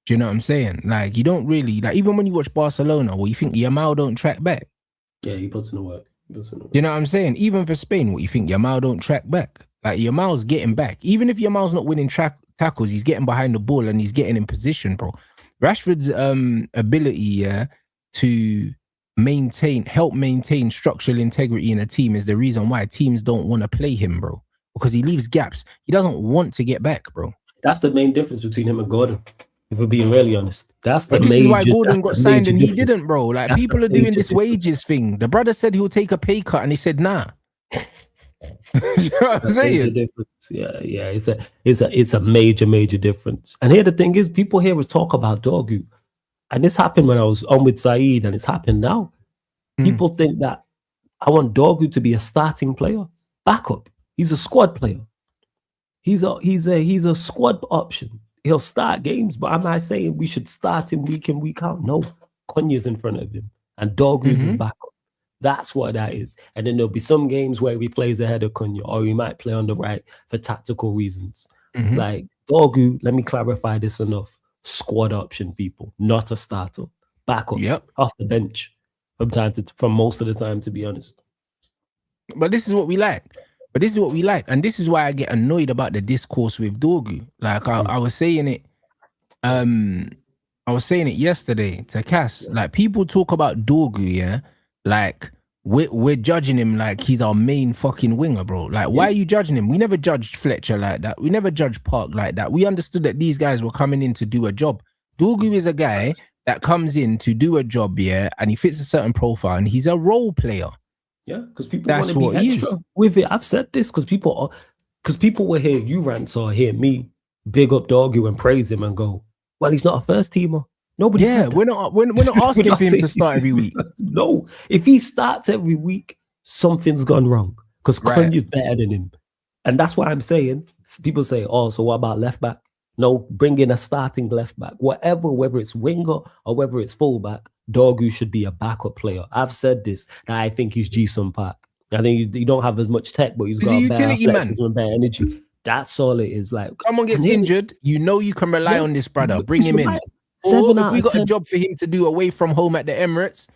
Do you know what I'm saying? Like, you don't really even when you watch Barcelona, you think Yamal don't track back. Yeah, he puts in the work. You know what I'm saying? Even for Spain, what you think Yamal don't track back? Like, Yamal's getting back. Even if Yamal's not winning tackles, he's getting behind the ball and he's getting in position, bro. Rashford's ability to help maintain structural integrity in a team is the reason why teams don't want to play him, bro. Because he leaves gaps. He doesn't want to get back, bro. That's the main difference between him and Gordon. If we're being really honest, this is why Gordon got signed and he didn't, bro. Like, that's people are doing this wages thing. The brother said he'll take a pay cut and he said nah. You know what I'm saying? Yeah. It's a major difference. And here the thing is, people here will talk about Dogu, and this happened when I was on with Saeed, and it's happened now. People think that I want Dogu to be a starting player, backup. He's a squad player. He's a squad option. He'll start games, but I'm not saying we should start him week in, week out. No, Cunha's in front of him, and Dogu's his backup. That's what that is. And then there'll be some games where he plays ahead of Cunha, or he might play on the right for tactical reasons. Like Dogu, let me clarify this enough. Squad option, people, not a starter. Backup, off the bench from most of the time, to be honest. But this is what we like. And this is why I get annoyed about the discourse with Dogu. Like I was saying it, yesterday to Cass. Like, people talk about Dogu, like we're judging him like he's our main fucking winger, bro. Like, why are you judging him? We never judged Fletcher like that. We never judged Park like that. We understood that these guys were coming in to do a job. Dogu is a guy that comes in to do a job, and he fits a certain profile, and he's a role player. Yeah, because people want to be extra with it. I've said this because people will hear you rants or hear me big up Dogu and praise him and go, Well, he's not a first teamer. Nobody Yeah, said that. we're not asking not for him saying to start every week. No, if he starts every week, something's gone wrong because Right. Cunha's better than him. And that's why I'm saying, people say, oh, so what about left back? No, bring in a starting left back. Whether it's winger or whether it's fullback, Dorgu should be a backup player. I've said this, that I think he's Jason Park. I think he don't have as much tech, but he's He's got a a better utility man. athleticism and better energy. That's all it is. Like, Someone gets injured, you know you can rely on this brother. Bring him in. Or if we got a job for him to do away from home at the Emirates,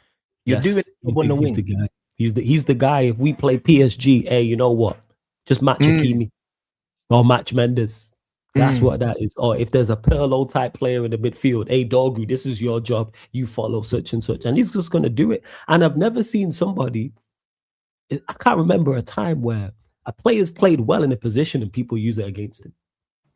you're doing it on the wing. The guy. He's the guy. If we play PSG, hey, you know what? Just match Hakimi or match Mendes. That's what that is. Or if there's a Pirlo type player in the midfield, hey, Dorgu, this is your job. You follow such and such. And he's just going to do it. And I've never seen somebody, I can't remember a time where a player's played well in a position and people use it against him.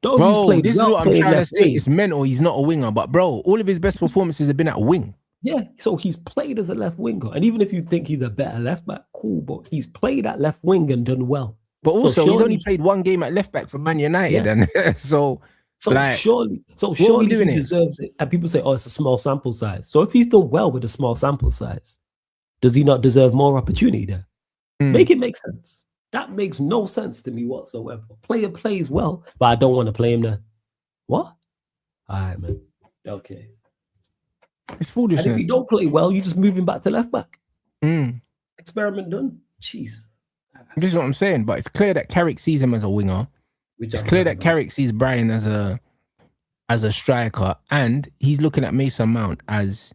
Dorgu's bro, this is what I'm trying to say. wing. It's mental. He's not a winger. But, bro, all of his best performances have been at wing. Yeah, so he's played as a left winger. And even if you think he's a better left back, cool. But he's played at left wing and done well. But also, he's only played one game at left back for Man United, and surely he deserves it. And people say, "Oh, it's a small sample size." So if he's done well with a small sample size, does he not deserve more opportunity there? Make it make sense. That makes no sense to me whatsoever. Player plays well, but I don't want to play him there. What? All right, man. Okay. It's foolishness. And if you don't play well, you just move him back to left back. Experiment done. Jeez. This is what I'm saying, but it's clear that Carrick sees him as a winger. It's clear that Carrick sees Brian as a striker, and he's looking at Mason Mount as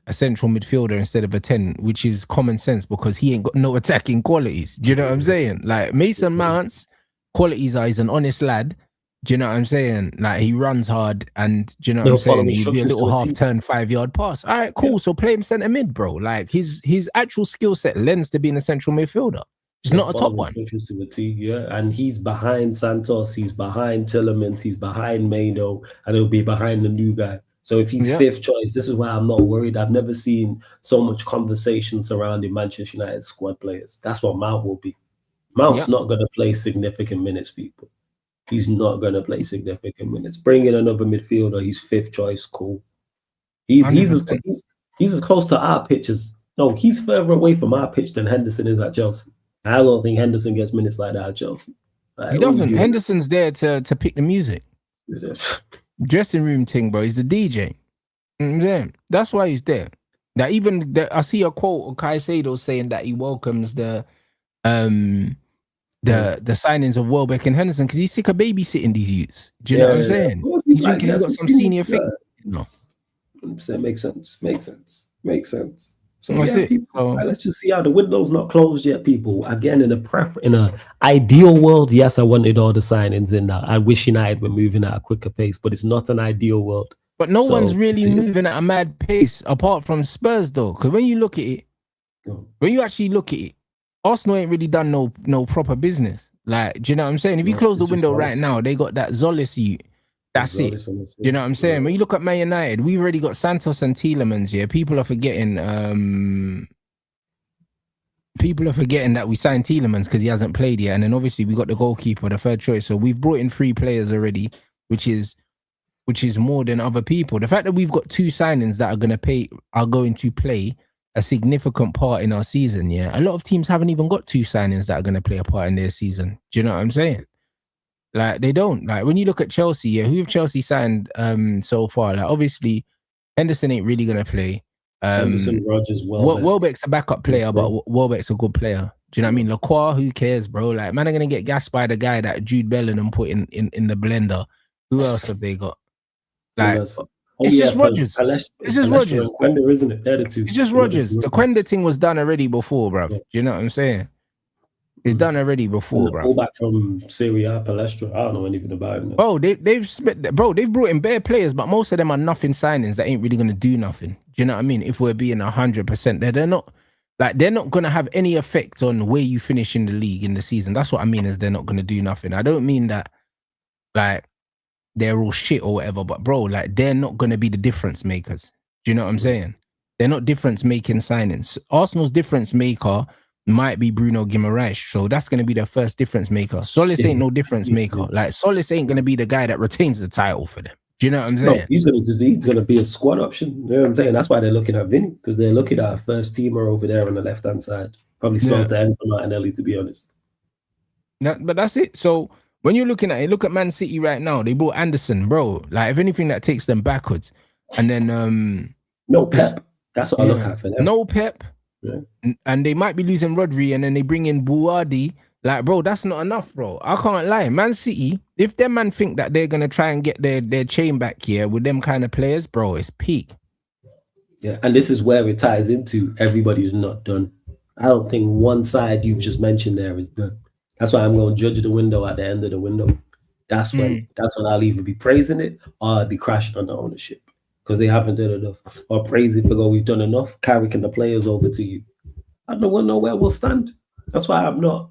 a central midfielder instead of a 10, which is common sense because he ain't got no attacking qualities. Do you know what I'm saying? Like Mason Mount's qualities are he's an honest lad. Do you know what I'm saying? Like he runs hard, and do you know what I'm saying? He'd be a little half turn 5-yard pass. All right, cool. Yeah. So play him centre mid, bro. Like his actual skill set lends to being a central midfielder. He's not a top one. To a T, yeah, and he's behind Santos, he's behind Tillemans, he's behind Mano, and he'll be behind the new guy. So if he's fifth choice, this is why I'm not worried. I've never seen so much conversation surrounding Manchester United squad players. That's what Mount will be. Mount's not going to play significant minutes, people. He's not going to play significant minutes. Bring in another midfielder. He's fifth choice. Cool. He's as close to our pitch as he's further away from our pitch than Henderson is at Chelsea. I don't think Henderson gets minutes like that at Chelsea. He doesn't. Henderson's there to pick the music. Dressing room thing, bro. He's the DJ. That's why he's there. That even I see a quote of Caicedo saying that he welcomes the signings of Welbeck and Henderson because he's sick of babysitting these youths. Do you know what I'm saying? He's thinking he's got some senior thing. No. 100% makes sense. So people, let's just see how the window's not closed yet, people. Again, in an ideal world, yes, I wanted all the signings in that. I wish United were moving at a quicker pace, but it's not an ideal world. But no one's really moving at a mad pace apart from Spurs, though. Because when you look at it, when you actually look at it, Arsenal ain't really done no proper business. Like, do you know what I'm saying? If you close the window right now, they got that Zolis youth. That's it. Do you know what I'm saying? When you look at Man United, we've already got Santos and Tielemans. Yeah, people are forgetting. People are forgetting that we signed Tielemans because he hasn't played yet, and then obviously we got the goalkeeper, the third choice. So we've brought in 3 players already, which is more than other people. The fact that we've got 2 signings that are going to play a significant part in our season. Yeah, a lot of teams haven't even got 2 signings that are going to play a part in their season. Do you know what I'm saying? Like they don't. Like when you look at Chelsea, who have Chelsea signed so far? Like obviously Henderson ain't really gonna play. Henderson, Rodgers, Welbeck's a backup player, but Welbeck's a good player. Do you know what I mean? Lacroix, who cares, bro? Like man are gonna get gassed by the guy that Jude Bellingham put in the blender. Who else have they got? Like it's just Rodgers. It's just Rodgers. Quenda, isn't it? They're the 2. It's just Rodgers. The Quenda thing was done already before, bro. Do you know what I'm saying? It's done already before, bro. Fullback from Syria, Palestra. I don't know anything about him. Bro, they've brought in bare players, but most of them are nothing signings that ain't really gonna do nothing. Do you know what I mean? If we're being 100%, they're not gonna have any effect on where you finish in the league in the season. That's what I mean. Is they're not gonna do nothing. I don't mean that like they're all shit or whatever, but bro, like they're not gonna be the difference makers. Do you know what I'm saying? They're not difference making signings. Arsenal's difference maker might be Bruno Guimaraes, so that's going to be the first difference maker. Solis ain't no difference maker. Like Solis ain't going to be the guy that retains the title for them. Do you know what I'm No, saying? he's gonna be a squad option. You know what I'm saying? That's why they're looking at Vinny, because they're looking at a first teamer over there on the left hand side. Probably smells the end for Martinelli, to be honest. But that's it. So when you're looking at it, look at Man City right now. They bought Anderson, bro. Like, if anything, that takes them backwards. And then no Pep. That's what I look at for them. No Pep. Yeah. And they might be losing Rodri, and then they bring in Buardi. Like, bro, that's not enough, bro. I can't lie. Man City, if them man think that they're gonna try and get their chain back here with them kind of players, bro, it's peak. Yeah, and this is where it ties into everybody's not done. I don't think one side you've just mentioned there is done. That's why I'm going to judge the window at the end of the window. That's when I'll either be praising it or I'll be crashing on the ownership because they haven't done enough. Or praise it because we've done enough, carrying the players over to you. I don't know where we'll stand. That's why I'm not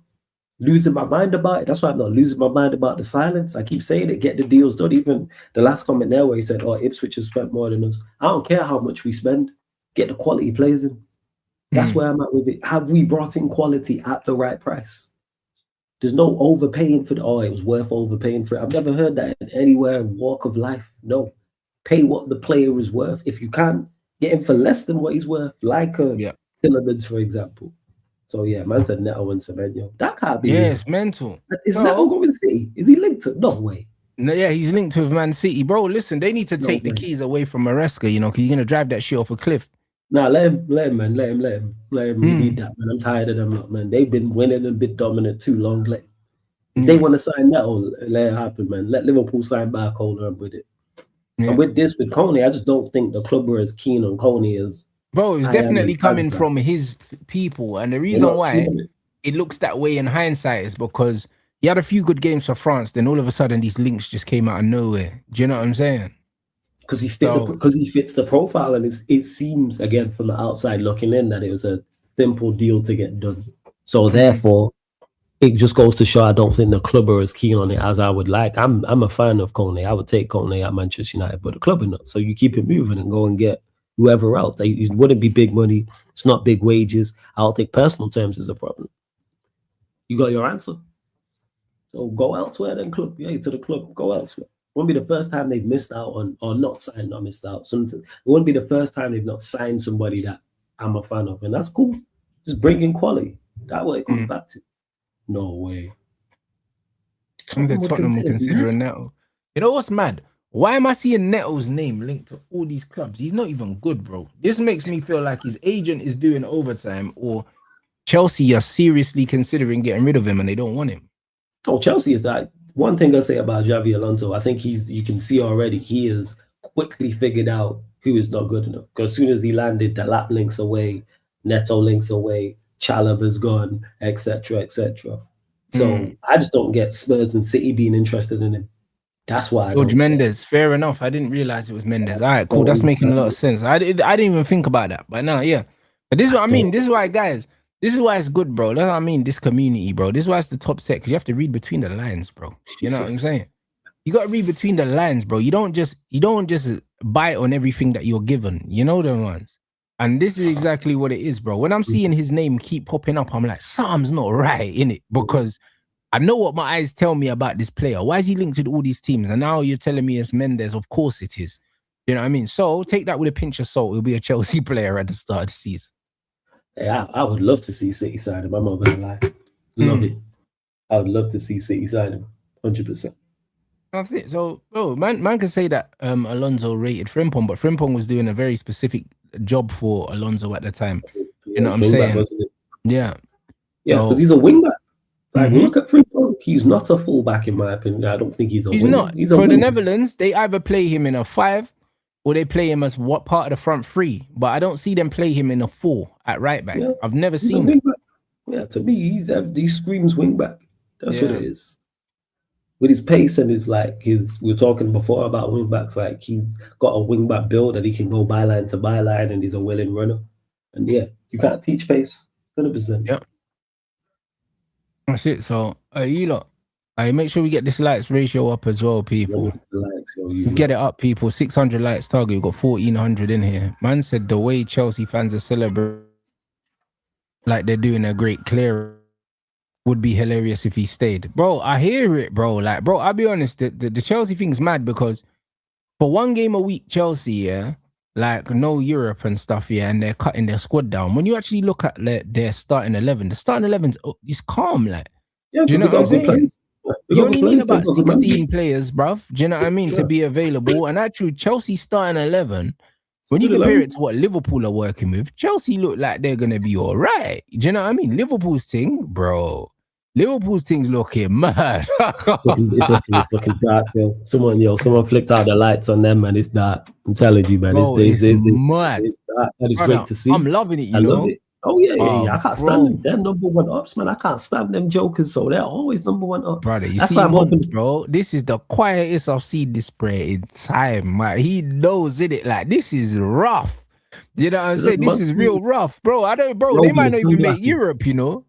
losing my mind about it. That's why I'm not losing my mind about the silence. I keep saying it, get the deals done. Even the last comment there where he said, Ipswich has spent more than us. I don't care how much we spend. Get the quality players in. That's where I'm at with it. Have we brought in quality at the right price? There's no overpaying for it was worth overpaying for it. I've never heard that anywhere in walk of life. No. Pay what the player is worth. If you can't get him for less than what he's worth, like Tillemans, for example. So yeah, man said Neto and Semenyo. That can't be. Yeah, it's mental. Is Neto going to City? Is he linked to? No way. No, yeah, he's linked with Man City, bro. Listen, they need to take the keys away from Maresca, you know, because he's gonna drive that shit off a cliff. Nah, let him, man. We need that, man. I'm tired of them, lot, man. They've been winning and been dominant too long. If they want to sign Neto, let it happen, man. Let Liverpool sign Barcola with it. Yeah. And with Coney, I just don't think the club were as keen on Coney as. Bro, it's definitely coming from his people. And the reason why it looks that way in hindsight is because he had a few good games for France, then all of a sudden these links just came out of nowhere. Do you know what I'm saying? Because he fits the profile, and it seems, again, from the outside looking in, that it was a simple deal to get done. So therefore, it just goes to show I don't think the club are as keen on it as I would like. I'm a fan of Coney. I would take Coney at Manchester United, but the club are not. So you keep it moving and go and get whoever else. It wouldn't be big money. It's not big wages. I don't think personal terms is a problem. You got your answer. So go elsewhere then, club. Yeah, to the club. Go elsewhere. It won't be the first time they've missed out on, or not missed out. It won't be the first time they've not signed somebody that I'm a fan of. And that's cool. Just bring in quality. That's what it comes back to. No way. Tottenham will consider Neto. You know what's mad? Why am I seeing Neto's name linked to all these clubs? He's not even good, bro. This makes me feel like his agent is doing overtime, or Chelsea are seriously considering getting rid of him and they don't want him. Oh, Chelsea is that. One thing I say about Xabi Alonso, I think you can see already, he has quickly figured out who is not good enough. Because as soon as he landed, the lap links away, Neto links away, Chalobah's gone, etc., etc. So I just don't get Spurs and City being interested in him. That's why. George Mendes, fair enough. I didn't realize it was Mendes. All right, cool. That's making a lot of sense. I didn't even think about that, but now, yeah. But this is what I mean. This is why, guys. This is why it's good, bro. That's what I mean. This community, bro. This is why it's the top set, because you have to read between the lines, bro. You know what I'm saying? You got to read between the lines, bro. You don't just bite on everything that you're given. You know the ones. And this is exactly what it is, bro. When I'm seeing his name keep popping up, I'm like, something's not right, innit? Because I know what my eyes tell me about this player. Why is he linked with all these teams? And now you're telling me it's Mendes. Of course it is. You know what I mean? So take that with a pinch of salt. He'll be a Chelsea player at the start of the season. Yeah, I would love to see City sign him. I'm not gonna lie. Love it. I would love to see City sign him. 100%. That's it. So, man can say that Alonso rated Frimpong, but Frimpong was doing a very specific job for Alonso at the time. You know what I'm saying? Yeah. Yeah, because he's a wingback. Like, look at Frimpong. He's not a fullback, in my opinion. I don't think he's a winger. Not. He's for the Netherlands, they either play him in a 5 or they play him as what part of the front 3. But I don't see them play him in a 4 at right back. Yeah, I've never seen it. Yeah, to me, he screams wingback. That's what it is. With his pace and we were talking before about wingbacks, like he's got a wingback build that he can go byline to byline and he's a willing runner. And yeah, you can't teach pace. 100%. Yeah. That's it. So you lot, make sure we get this likes ratio up as well, people. Get it up, people. 600 likes target. We've got 1,400 in here. Man said the way Chelsea fans are celebrating like they're doing a great clear would be hilarious if he stayed. Bro, I hear it, bro. Like, bro, I'll be honest, the Chelsea thing's mad because for 1 game a week, Chelsea, yeah, like no Europe and stuff, yeah, and they're cutting their squad down. When you actually look at their starting 11, the starting 11 is calm, like. Yeah, Do you because know they what I'm got good saying? players. They You got good only need players. They about got good managers. 16 players, bruv. Do you know what I mean? Yeah. To be available. And actually, Chelsea starting 11, when you Good compare 11. it to what Liverpool are working with, Chelsea look like they're going to be all right. Do you know what I mean? Liverpool's thing, bro. Liverpool's thing's looking mad. It's looking dark, yo. Someone flicked out the lights on them, man. It's dark. I'm telling you, man. Bro, it's mad. It's dark. That is Brother, great to see. I'm loving it, I you love know? it. Oh yeah. I can't stand bro. them. They're number one ups, man. I can't stand them jokers. So they're always number one up. Brother, you That's see why I'm hoping. Monk, bro. This is the quietest I've seen this spray in time. Man. He knows it. Like, this is rough. You know what I'm saying? This is real rough, bro. They might not even make Europe, you know.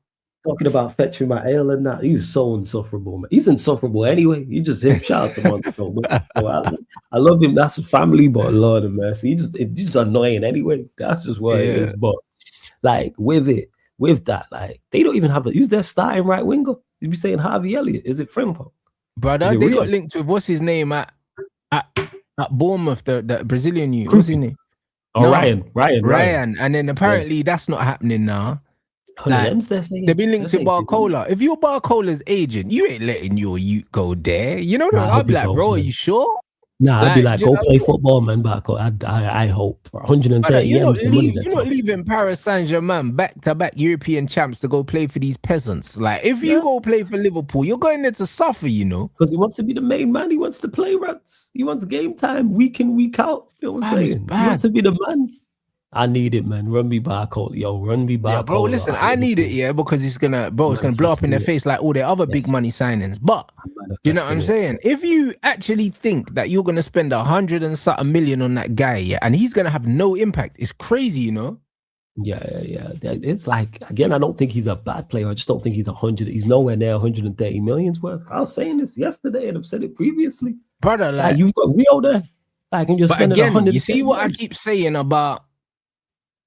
Talking about fetching my ale and that, he was so insufferable, man. He's insufferable anyway. You just him. Shout out to Monk, bro. I love him. That's a family, but Lord of mercy, it's just annoying anyway. That's just what it is. But like with that, like they don't even have who's their starting right winger? You'd be saying Harvey Elliott. Is it Frimpong? Brother, they got linked with what's his name at Bournemouth, the Brazilian youth. What's his name? Oh, no, Ryan. And then apparently that's not happening now. Like, they've been linked to Barcola. If you're Barcola's agent, you ain't letting your youth go there. You know, I'd be like, bro, are you sure? Nah, I'd be like, go play football, man. Barcola. I hope for 130 you're not leaving Paris Saint-Germain back-to-back European champs to go play for these peasants. Like, if you go play for Liverpool, you're going there to suffer, you know. Because he wants to be the main man. He wants to play Rants. He wants game time, week in, week out. You know what I'm saying? He wants to be the man. I need it, man. Run me Barcola, yo. Run me Barcola. Yeah, bro, listen, I need it, yeah, because it's gonna blow up in their face like all their other big money signings. But you know what I'm saying? If you actually think that you're gonna spend 100 and something million on that guy, yeah, and he's gonna have no impact, it's crazy, you know. Yeah. It's like, again, I don't think he's a bad player. I just don't think he's 100. He's nowhere near 130 million's worth. I was saying this yesterday, and I've said it previously, brother. Like you've got Rio there, like, and you're spending 100. You see what I keep saying about.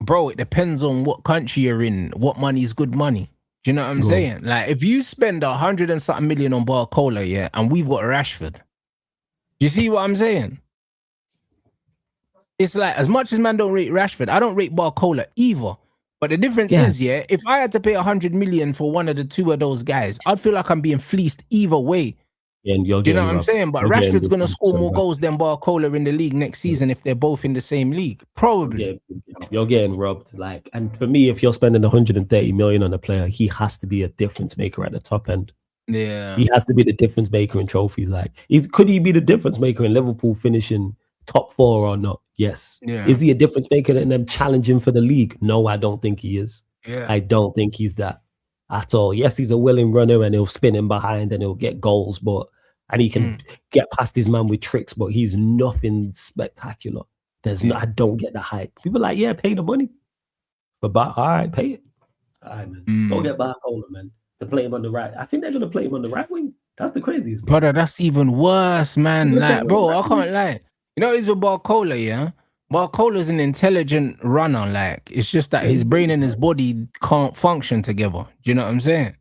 Bro, it depends on what country you're in. What money is good money? Do you know what I'm saying? Like, if you spend 100 and something million on Barcola, yeah, and we've got Rashford, do you see what I'm saying? It's like, as much as man don't rate Rashford, I don't rate Barcola either. But the difference is, yeah, if I had to pay 100 million for one of the two of those guys, I'd feel like I'm being fleeced either way. And do you know what I'm saying? But Rashford's going to score more goals than Barcola in the league next season if they're both in the same league. Probably. Yeah, you're getting robbed. Like, and for me, if you're spending 130 million on a player, he has to be a difference maker at the top end. Yeah. He has to be the difference maker in trophies. Like, could he be the difference maker in Liverpool finishing top 4 or not? Yes. Yeah. Is he a difference maker in them challenging for the league? No, I don't think he is. Yeah. I don't think he's that at all. Yes, he's a willing runner and he'll spin him behind and he'll get goals, and he can get past his man with tricks, but he's nothing spectacular. I don't get the hype. People are like, yeah, pay the money. But all right, pay it. All right, man. Go get Barcola, man, to play him on the right. I think they're going to play him on the right wing. That's the craziest. Brother, that's even worse, man. Like, bro, I can't lie. You know, it's with Barcola, yeah? Barcola's an intelligent runner. Like, it's just that his brain and his body can't function together. Do you know what I'm saying?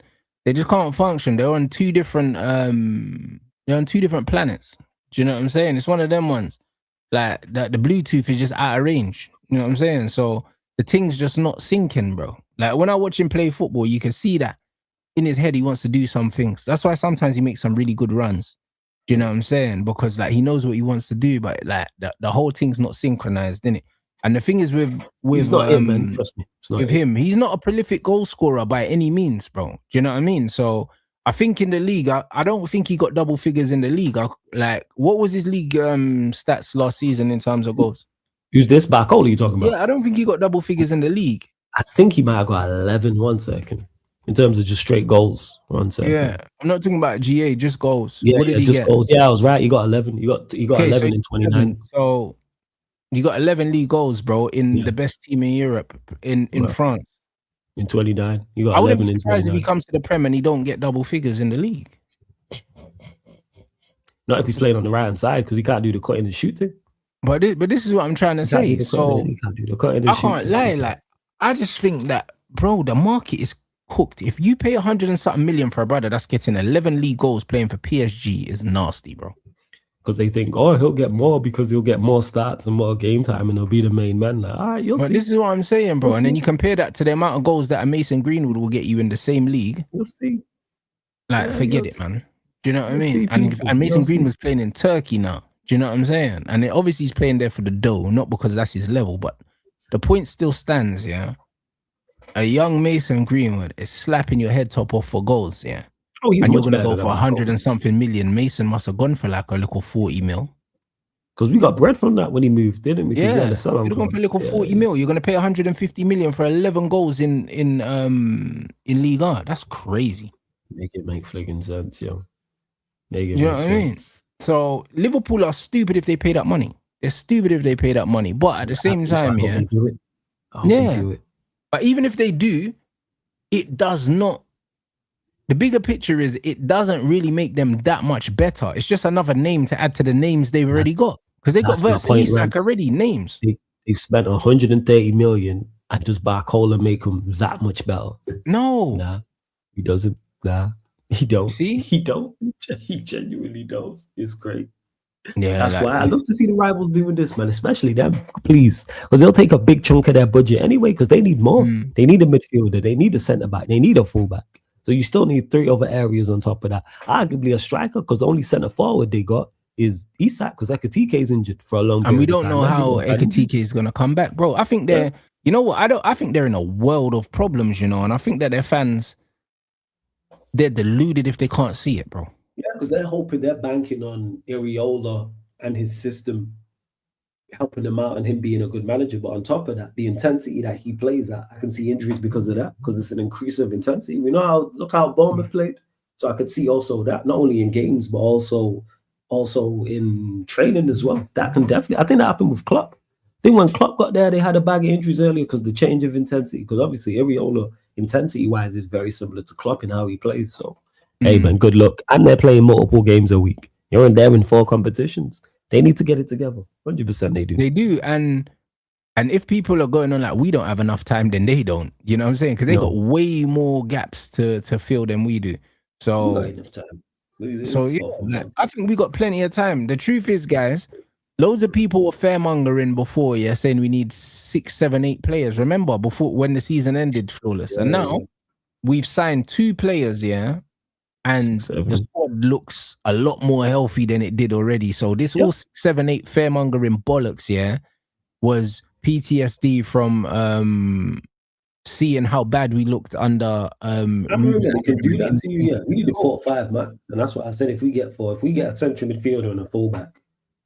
They just can't function. They're on two different planets. Do you know what I'm saying? It's one of them ones. Like, the Bluetooth is just out of range. You know what I'm saying? So the thing's just not syncing, bro. Like, when I watch him play football, you can see that in his head he wants to do some things. That's why sometimes he makes some really good runs. Do you know what I'm saying? Because like he knows what he wants to do, but like the whole thing's not synchronized, isn't it? And the thing is with he's not him, man. Trust me. With him, he's not a prolific goal scorer by any means, bro. Do you know what I mean? So I think in the league, I don't think he got double figures in the league. Like, what was his league stats last season in terms of goals? Who's this Barcola you talking about? Yeah, I don't think he got double figures in the league. I think he might have got 11. 1 second. In terms of just straight goals. 1 second. Yeah, I'm not talking about GA, just goals. Yeah, what did he just get? goals. Yeah, I was right. He got 11. He got 11 in 29. So you got 11 league goals, bro, in the best team in Europe, in France. In 29. You got 11 in 29. I wouldn't be surprised if he comes to the Prem and he don't get double figures in the league. Not if he's playing on the right hand side, because he can't do the cutting and shoot thing. But this is what I'm trying to say. So I can't lie. Like, I just think that, bro, the market is cooked. If you pay 100 and something million for a brother that's getting 11 league goals playing for PSG, is nasty, bro. because they think, oh, he'll get more because he'll get more stats and more game time and he'll be the main man. Like, all right, you'll But see. this is what I'm saying, bro. We'll And then see. you compare that to the amount of goals that a Mason Greenwood will get you in the same league. We'll see. Like, Yeah, forget you'll it, see. man. Do you know what I You'll mean? see And people. Mason You'll see. Greenwood's playing in Turkey now. Do you know what I'm saying? And obviously he's playing there for the dough, not because that's his level, but the point still stands, yeah. A young Mason Greenwood is slapping your head top off for goals, yeah. Oh, he's And you're much gonna better go than for that. 100 and something million. Mason must have gone for like a little 40 mil. Because we got bread from that when he moved, didn't we? 'Cause we had Yeah, a you're sell-on gone clause. for a little 40 mil. You're gonna pay 150 million for 11 goals in Liga. That's crazy. Make it make fligging sense, yo. Make it You know make what I mean? sense. So Liverpool are stupid if they pay that money. They're stupid if they pay that money. But at the same That's why I time, hope yeah, they do it. I hope they do it. But even if they do, it does not. The bigger picture is it doesn't really make them that much better. It's just another name to add to the names they've already got. Because they got That's my Verts and point, Isak Rants. already, names. They've spent 130 million and just Barcola make him that much better. No. Nah, he doesn't. Nah, he don't. See? He don't. He genuinely don't. It's great. Yeah, That's like, why I love to see the rivals doing this, man. Especially them, please, because they'll take a big chunk of their budget anyway. Because they need more. They need a midfielder. They need a centre back. They need a fullback. So you still need 3 other areas on top of that. Arguably a striker, because the only centre forward they got is Isak, because Ekatike is injured for a long period. And we don't of time. know how Ekatike is gonna come back, bro. I think they're, you know what? I think they're in a world of problems, you know, and I think that their fans, they're deluded if they can't see it, bro. Yeah, because they're banking on Iriola and his system helping him out and him being a good manager. But on top of that, the intensity that he plays at, I can see injuries because of that, because it's an increase of intensity. We know look how Bournemouth played. So I could see also that, not only in games, but also in training as well. That can definitely, I think that happened with Klopp. I think when Klopp got there, they had a bag of injuries earlier because the change of intensity, because obviously Iriola, intensity-wise, is very similar to Klopp in how he plays. So, hey, man, good luck. And they're playing multiple games a week. You're in there in 4 competitions. They need to get it together. 100% they do. They do. And if people are going on like, we don't have enough time, then they don't. You know what I'm saying? Because they got way more gaps to fill than we do. So, we got enough time. Yeah, I think we got plenty of time. The truth is, guys, loads of people were fairmongering before, saying we need 6, 7, 8 players. Remember, before when the season ended flawless. And now we've signed 2 players, and the squad looks a lot more healthy than it did already. So this all 6, 7, 8 fairmongering bollocks, was PTSD from seeing how bad we looked under they can do that to you. We need a 4-5 man, and that's what I said. If we get a central midfielder and a fullback,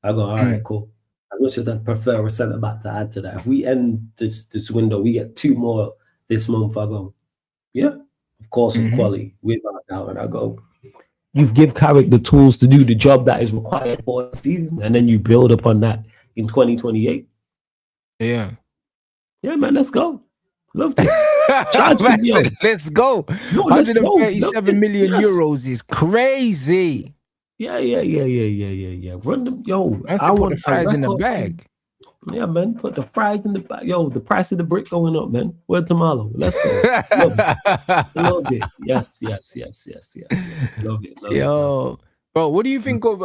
I go, all right, cool. As much as I'd prefer a centre back to add to that. If we end this window, we get 2 more this month, I go, of course, of quality, without doubt, and I go, you give Carrick the tools to do the job that is required for the season, and then you build upon that in 2028. Yeah, man, let's go. Love this. Let's go. 137 million euros is crazy. Yeah. Run them, I want the fries in the bag. Yeah, man. Put the fries in the bag. The price of the brick going up, man. Where's tomorrow? Let's go. Love it. Yes. Love it. Bro, what do you think of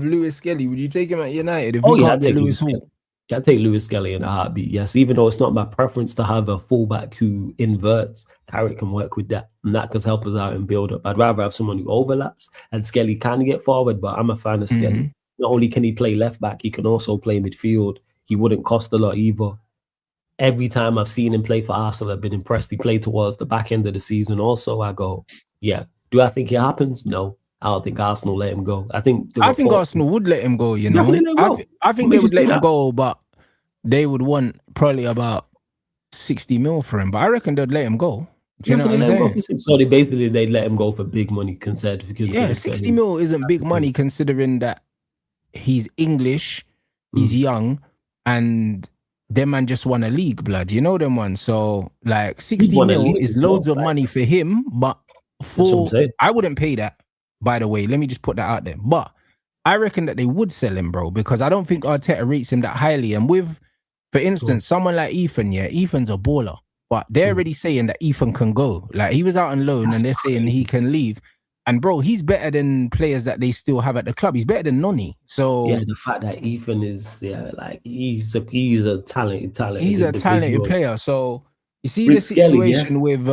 Lewis Skelly? Would you take him at United? I take Lewis Skelly. I take Lewis Skelly in a heartbeat, yes. Even though it's not my preference to have a fullback who inverts, Carrick can work with that. And that can help us out and build up. I'd rather have someone who overlaps, and Skelly can get forward, but I'm a fan of Skelly. Not only can he play left back, he can also play midfield. He wouldn't cost a lot either. Every time I've seen him play for Arsenal, I've been impressed. He played towards the back end of the season also. I go, Do I think it happens? No. I don't think Arsenal let him go. I think Arsenal would let him go, you know. I think they would let him go, but they would want probably about 60 mil for him. But I reckon they'd let him go. Do you know what I'm saying? So they'd let him go for big money considered. 60 mil isn't big money considering that he's English, he's young, and them man just won a league, blood. You know them ones. So like 60 mil is loads of money for him, but I wouldn't pay that. By the way, let me just put that out there. But I reckon that they would sell him, bro, because I don't think Arteta rates him that highly. And with, for instance, someone like Ethan, Ethan's a baller, but they're already saying that Ethan can go. Like he was out on loan and they're saying he can leave. And bro, he's better than players that they still have at the club. He's better than Noni. So yeah, the fact that Ethan is like he's a talented he's a talented individual. player. So you see With the Skelly, situation with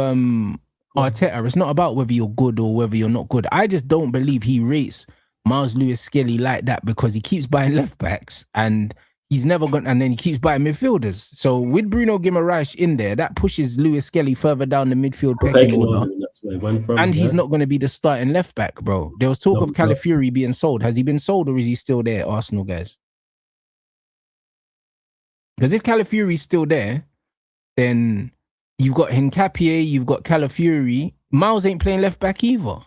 Arteta, it's not about whether you're good or whether you're not good. I just don't believe he rates Miles Lewis Skelly like that because he keeps buying left backs and he's never gone, and then he keeps buying midfielders. So with Bruno Guimaraes in there, that pushes Lewis Skelly further down the midfield pecking order. That's where he went from, and he's not going to be the starting left back, bro. There was talk of Calafiori being sold. Has he been sold or is he still there, Arsenal guys? Because if Calafiori's still there, then you've got Hincapié, you've got Calafiori. Miles ain't playing left back either.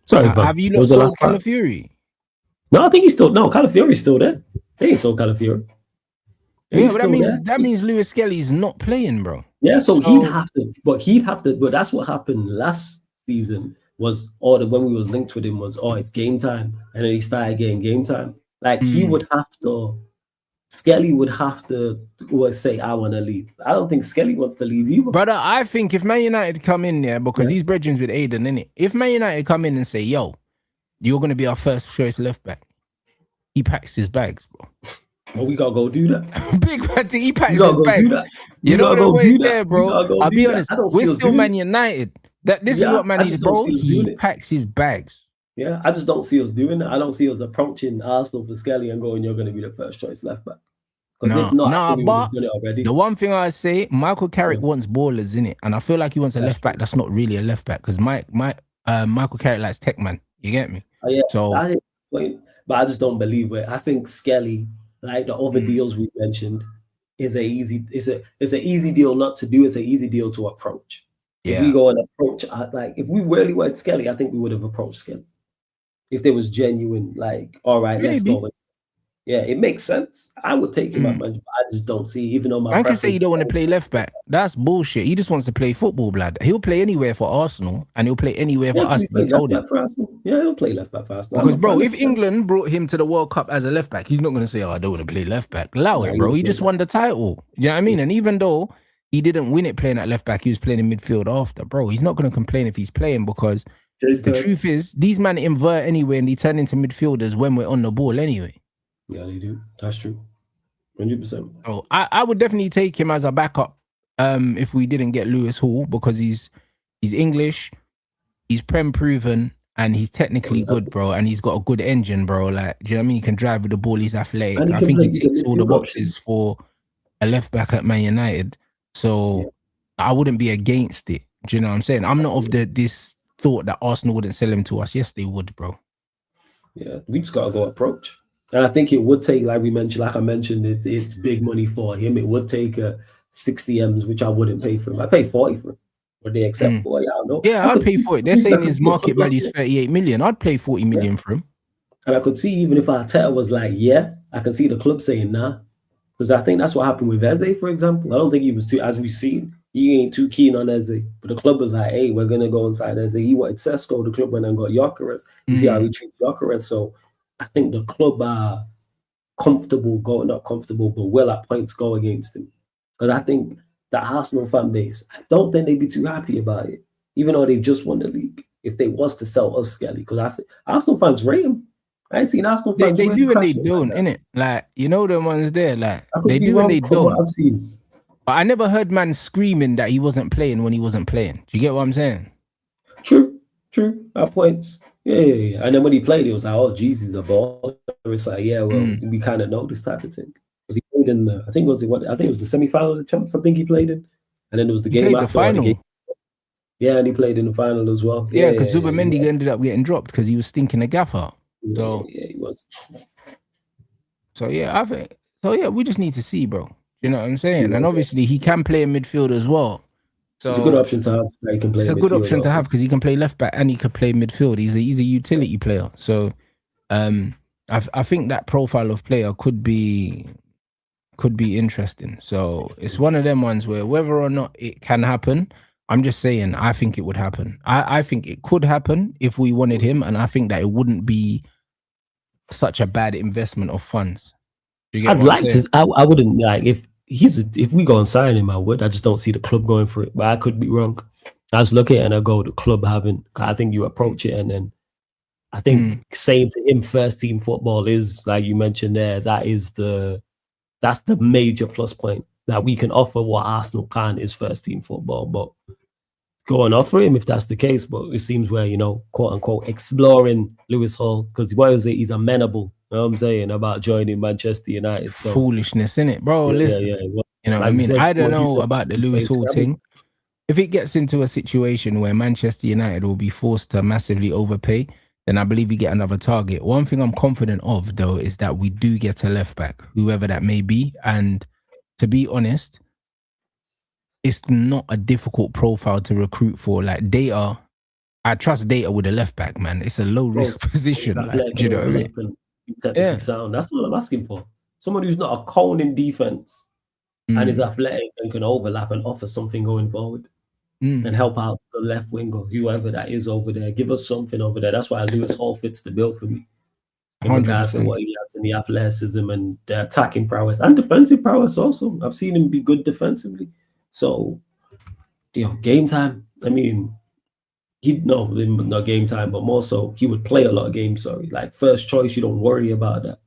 Sorry, have you not sold Calafiori? No, I think he's still. No, Calafiori's still there. They ain't sold Calafiori. Yeah, but that means Lewis Skelly's not playing, bro. Yeah, so he'd have to. But that's what happened last season. Was when we was linked with him was it's game time, and then he started getting game time. Like he would have to. Skelly would have to say, I want to leave. I don't think Skelly wants to leave either. Brother, I think if Man United come in there, because he's brethren with Aiden, innit? If Man United come in and say, yo, you're going to be our first choice left back, he packs his bags, bro. Well, we got to go do that. Big man, he packs his bags. You know the way there, bro. I'll be honest, we're still Man United. This is what man is, bro. He packs his bags. Yeah, I just don't see us doing that. I don't see us approaching Arsenal for Skelly and going, you're going to be the first choice left back. Because if not, I think we would have done it already. The one thing I say, Michael Carrick wants ballers in it, and I feel like he wants a left back that's not really a left back because Michael Carrick likes tech man. You get me? Yeah. So, but I just don't believe it. I think Skelly, like the other deals we mentioned, is an easy deal not to do. It's an easy deal to approach. Yeah. If we go and approach, if we really were Skelly, I think we would have approached Skelly. If there was genuine, like, all right, let's go. Yeah, it makes sense. I would take him at management. I just don't see, even though I can say you don't want to play left back. That's bullshit. He just wants to play football, blood. He'll play anywhere for Arsenal and he'll play anywhere for us. Yeah, he'll play left back for Arsenal. Because, bro, if England brought him to the World Cup as a left back, he's not going to say, I don't want to play left back. Allow it, bro. He just won the title. You know what I mean? And even though he didn't win it playing at left back, he was playing in midfield after, bro. He's not going to complain if he's playing because the truth is, these men invert anyway and they turn into midfielders when we're on the ball anyway. Yeah, they do. That's true. 100%. Oh, I would definitely take him as a backup if we didn't get Lewis Hall because he's English, he's Prem proven, and he's technically good, bro. And he's got a good engine, bro. Like, do you know what I mean? He can drive with the ball. He's athletic. I think he ticks all the boxes for a left back at Man United. So I wouldn't be against it. Do you know what I'm saying? I'm not of this thought that Arsenal wouldn't sell him to us. Yes, they would, bro. Yeah, we just gotta go approach. And I think it would take, like I mentioned, it's big money for him. It would take 60 M's, which I wouldn't pay for him. I pay 40 for him. Would they accept 40? I don't know. Yeah, I'd pay 40. They're saying his market value is 38 million. I'd pay 40 million for him. And I could see, even if Arteta was like, yeah, I can see the club saying nah. Because I think that's what happened with Eze, for example. I don't think he was too, as we've seen, he ain't too keen on Eze. But the club was like, hey, we're going to go inside Eze. He wanted Sesko. The club went and got Gyökeres. You see how he treats Gyökeres. So I think the club are comfortable, not comfortable, but will at points go against him. Because I think the Arsenal fan base, I don't think they'd be too happy about it, even though they've just won the league, if they was to sell us Skelly. Because I think Arsenal fans rate him. I ain't seen Arsenal fans. They do and they don't, innit? Like, you know the ones there, like, they do and they don't. I've seen. But I never heard man screaming that he wasn't playing when he wasn't playing. Do you get what I'm saying? True. At points. Yeah. And then when he played, it was like, oh, Jesus, the ball. It's like, yeah, well, we kind of know this type of thing. Because he played in, I think it was the semi-final of the Champions. I think he played in. And then there was the game after. The final. Yeah, and he played in the final as well. Yeah, because Zubimendi ended up getting dropped because he was stinking a gaffer. So yeah, he was. So yeah, we just need to see, bro. You know what I'm saying? And obviously he can play in midfield as well. So it's a good option to have. He can play. It's a good option to have because he can play left back and he can play midfield. He's a utility player. So I think that profile of player could be interesting. So it's one of them ones where whether or not it can happen, I'm just saying I think it would happen. I think it could happen if we wanted him, and I think that it wouldn't be such a bad investment of funds. I'd like to. I wouldn't like if we go and sign him. I would. I just don't see the club going for it. But I could be wrong. I was looking and I go, the club haven't. I think you approach it, and then I think saying to him first team football is, like you mentioned there, that's the major plus point that we can offer what Arsenal can is first team football. But go and offer him if that's the case. But it seems we're, quote unquote, exploring Lewis Hall because what is it? He's amenable. You know what I'm saying about joining Manchester United. So foolishness, innit, bro? Listen, Well, you know what I like you mean? said, I don't what you know said, about the Lewis Hall Scrabble. thing. If it gets into a situation where Manchester United will be forced to massively overpay, then I believe we get another target. One thing I'm confident of, though, is that we do get a left back, whoever that may be. And to be honest, it's not a difficult profile to recruit for. Like Data, I trust Data with a left back, man. It's a low risk position. Like, do you know what I mean? Technically sound. That's what I'm asking for. Someone who's not a cone in defense and is athletic and can overlap and offer something going forward. And help out the left wing or whoever that is over there. Give us something over there. That's why Lewis Hall fits the bill for me. In regards to what he has in the athleticism and the attacking prowess and defensive prowess also. I've seen him be good defensively. So, game time. I mean, not game time, but more so he would play a lot of games, sorry. Like first choice, you don't worry about that.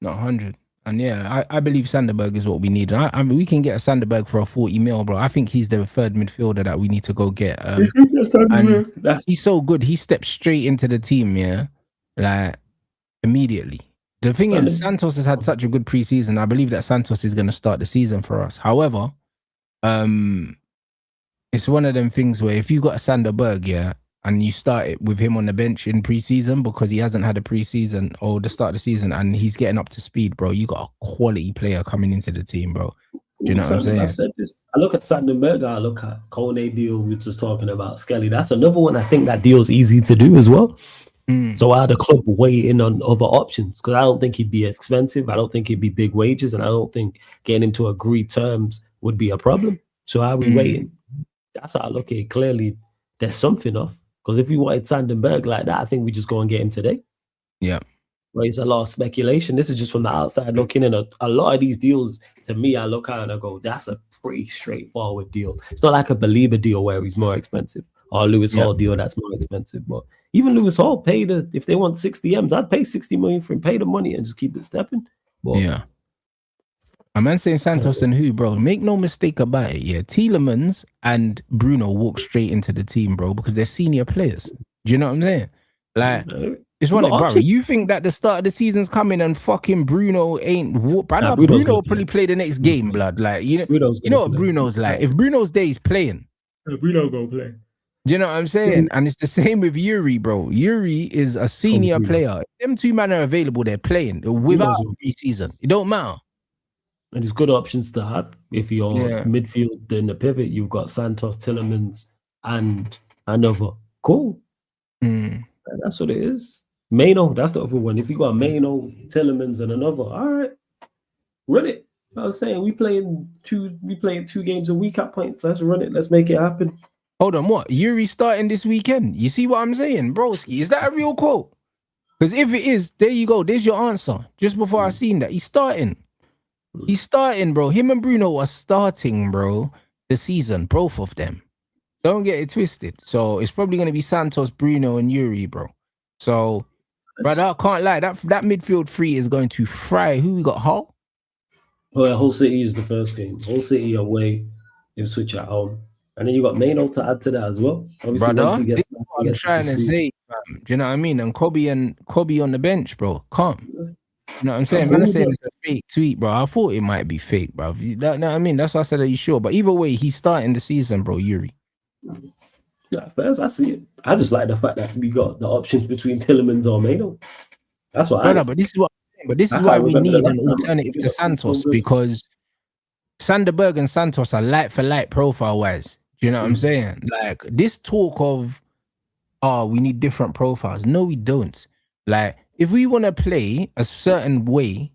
Not 100. And yeah, I believe Sanderberg is what we need. And I mean, we can get a Sanderberg for a 40 mil, bro. I think he's the third midfielder that we need to go get. And he's so good. He steps straight into the team, yeah, like immediately. The thing is, Santos has had such a good preseason. I believe that Santos is going to start the season for us. However, it's one of them things where if you got a Sanderberg, yeah, and you start it with him on the bench in preseason because he hasn't had a preseason or the start of the season and he's getting up to speed, bro, you got a quality player coming into the team, bro. Do you know what I'm saying? I've said this. I look at Sanderberg, I look at Kone deal, we were just talking about Skelly. That's another one I think that deal's easy to do as well. So I had a club waiting on other options because I don't think he'd be expensive. I don't think he'd be big wages. And I don't think getting him to agreed terms would be a problem. So how are we waiting? That's how I look at it. Clearly, there's something off. Because if we wanted Sandenberg like that, I think we just go and get him today. Yeah. But it's a lot of speculation. This is just from the outside looking in. A lot of these deals, to me, I look at and I go, that's a pretty straightforward deal. It's not like a Belieber deal where he's more expensive or a Lewis Hall deal that's more expensive. But even Lewis Hall paid if they want 60 M's, I'd pay 60 million for him, pay the money and just keep it stepping. But, yeah. A man saying Santos and who, bro? Make no mistake about it, yeah. Tielemans and Bruno walk straight into the team, bro, because they're senior players. Do you know what I'm saying? Like, it's one of bro. You think that the start of the season's coming and fucking Bruno ain't Bruno will probably play the next game, blood. Like, you know what Bruno's like. If Bruno's there, he's playing. Bruno go play. Do you know what I'm saying? And it's the same with Yuri, bro. Yuri is a senior player. Them two men are available. They're playing without preseason. It don't matter. And it's good options to have. If you're midfield in the pivot, you've got Santos, Tielemans, and another. Cool. That's what it is. Maino, that's the other one. If you got Maino, Tielemans, and another, all right, run it. I was saying we playing 2 games a week at points. Let's run it. Let's make it happen. Hold on, what? Yuri starting this weekend? You see what I'm saying, broski? Is that a real quote? Because if it is, there you go. There's your answer. Just before I seen that, he's starting. He's starting, bro. Him and Bruno are starting, bro, the season. Both of them. Don't get it twisted. So it's probably going to be Santos, Bruno, and Yuri, bro. So, brother, I can't lie. That midfield three is going to fry. Who we got? Hull? Oh, yeah, Hull City is the first game. Hull City away, Ipswich at home. And then you got Maino to add to that as well. Obviously, brother, this is what I'm trying to say, fam. Do you know what I mean? And Kobe on the bench, bro. Calm. You know what I'm saying? Man, I'm saying it's a fake tweet, bro. I thought it might be fake, bro. You know what I mean? That's why I said, are you sure? But either way, he's starting the season, bro, Yuri. Yeah, first, I see it. I just like the fact that we got the options between Tielemans or Maino. That's what but this is why we need an alternative to Santos, because Sanderberg and Santos are light for light profile wise. Do you know what I'm saying? Like this talk of, we need different profiles. No, we don't. Like if we want to play a certain way,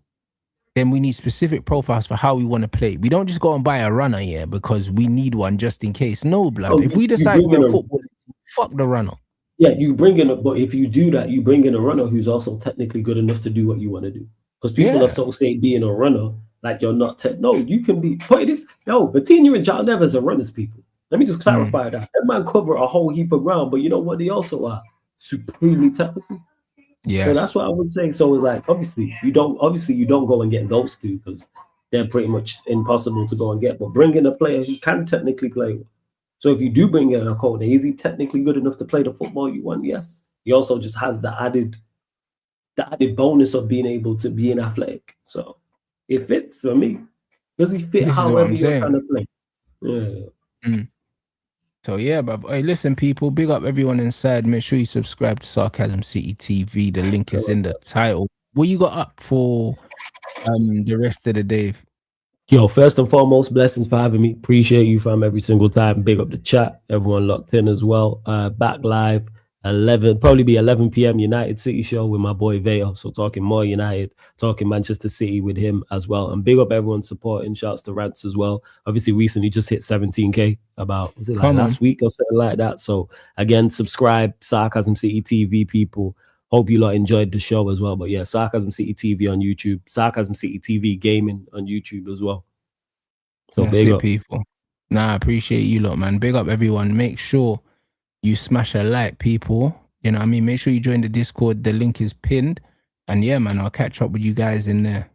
then we need specific profiles for how we want to play. We don't just go and buy a runner here because we need one just in case. No, blood. If we decide we're football, fuck the runner. Yeah, you bring in but if you do that, you bring in a runner who's also technically good enough to do what you want to do. Because people associate being a runner like you're not no, you can be Vitinha and John Nevers are runners, people. Let me just clarify that. That man cover a whole heap of ground, but you know what? They also are supremely technical. Yes. So that's what I would say. So like, obviously you don't go and get those two because they're pretty much impossible to go and get. But bring in a player who can technically play. So if you do bring in a Kone, is he technically good enough to play the football you want? Yes. He also just has the added bonus of being able to be an athletic. So it fits for me. Does he fit however you're trying to play? Yeah. So yeah, but hey, listen, people, big up everyone inside. Make sure you subscribe to Sarcasm City TV. The link is in the title. What you got up for the rest of the day? Yo, first and foremost, blessings for having me. Appreciate you from every single time. Big up the chat. Everyone locked in as well. Back live 11, probably be 11 p.m. United City show with my boy Veo. So talking more United, talking Manchester City with him as well. And big up everyone supporting. Shouts to Rants as well. Obviously, recently just hit 17K about, was it like last week or something like that? So again, subscribe, Sarcasm City TV people. Hope you lot enjoyed the show as well. But yeah, Sarcasm City TV on YouTube, Sarcasm City TV Gaming on YouTube as well. So that's big it, up, people. Nah, I appreciate you lot, man. Big up everyone. Make sure you smash a like, people. You know what I mean? Make sure you join the Discord. The link is pinned. And yeah, man, I'll catch up with you guys in there.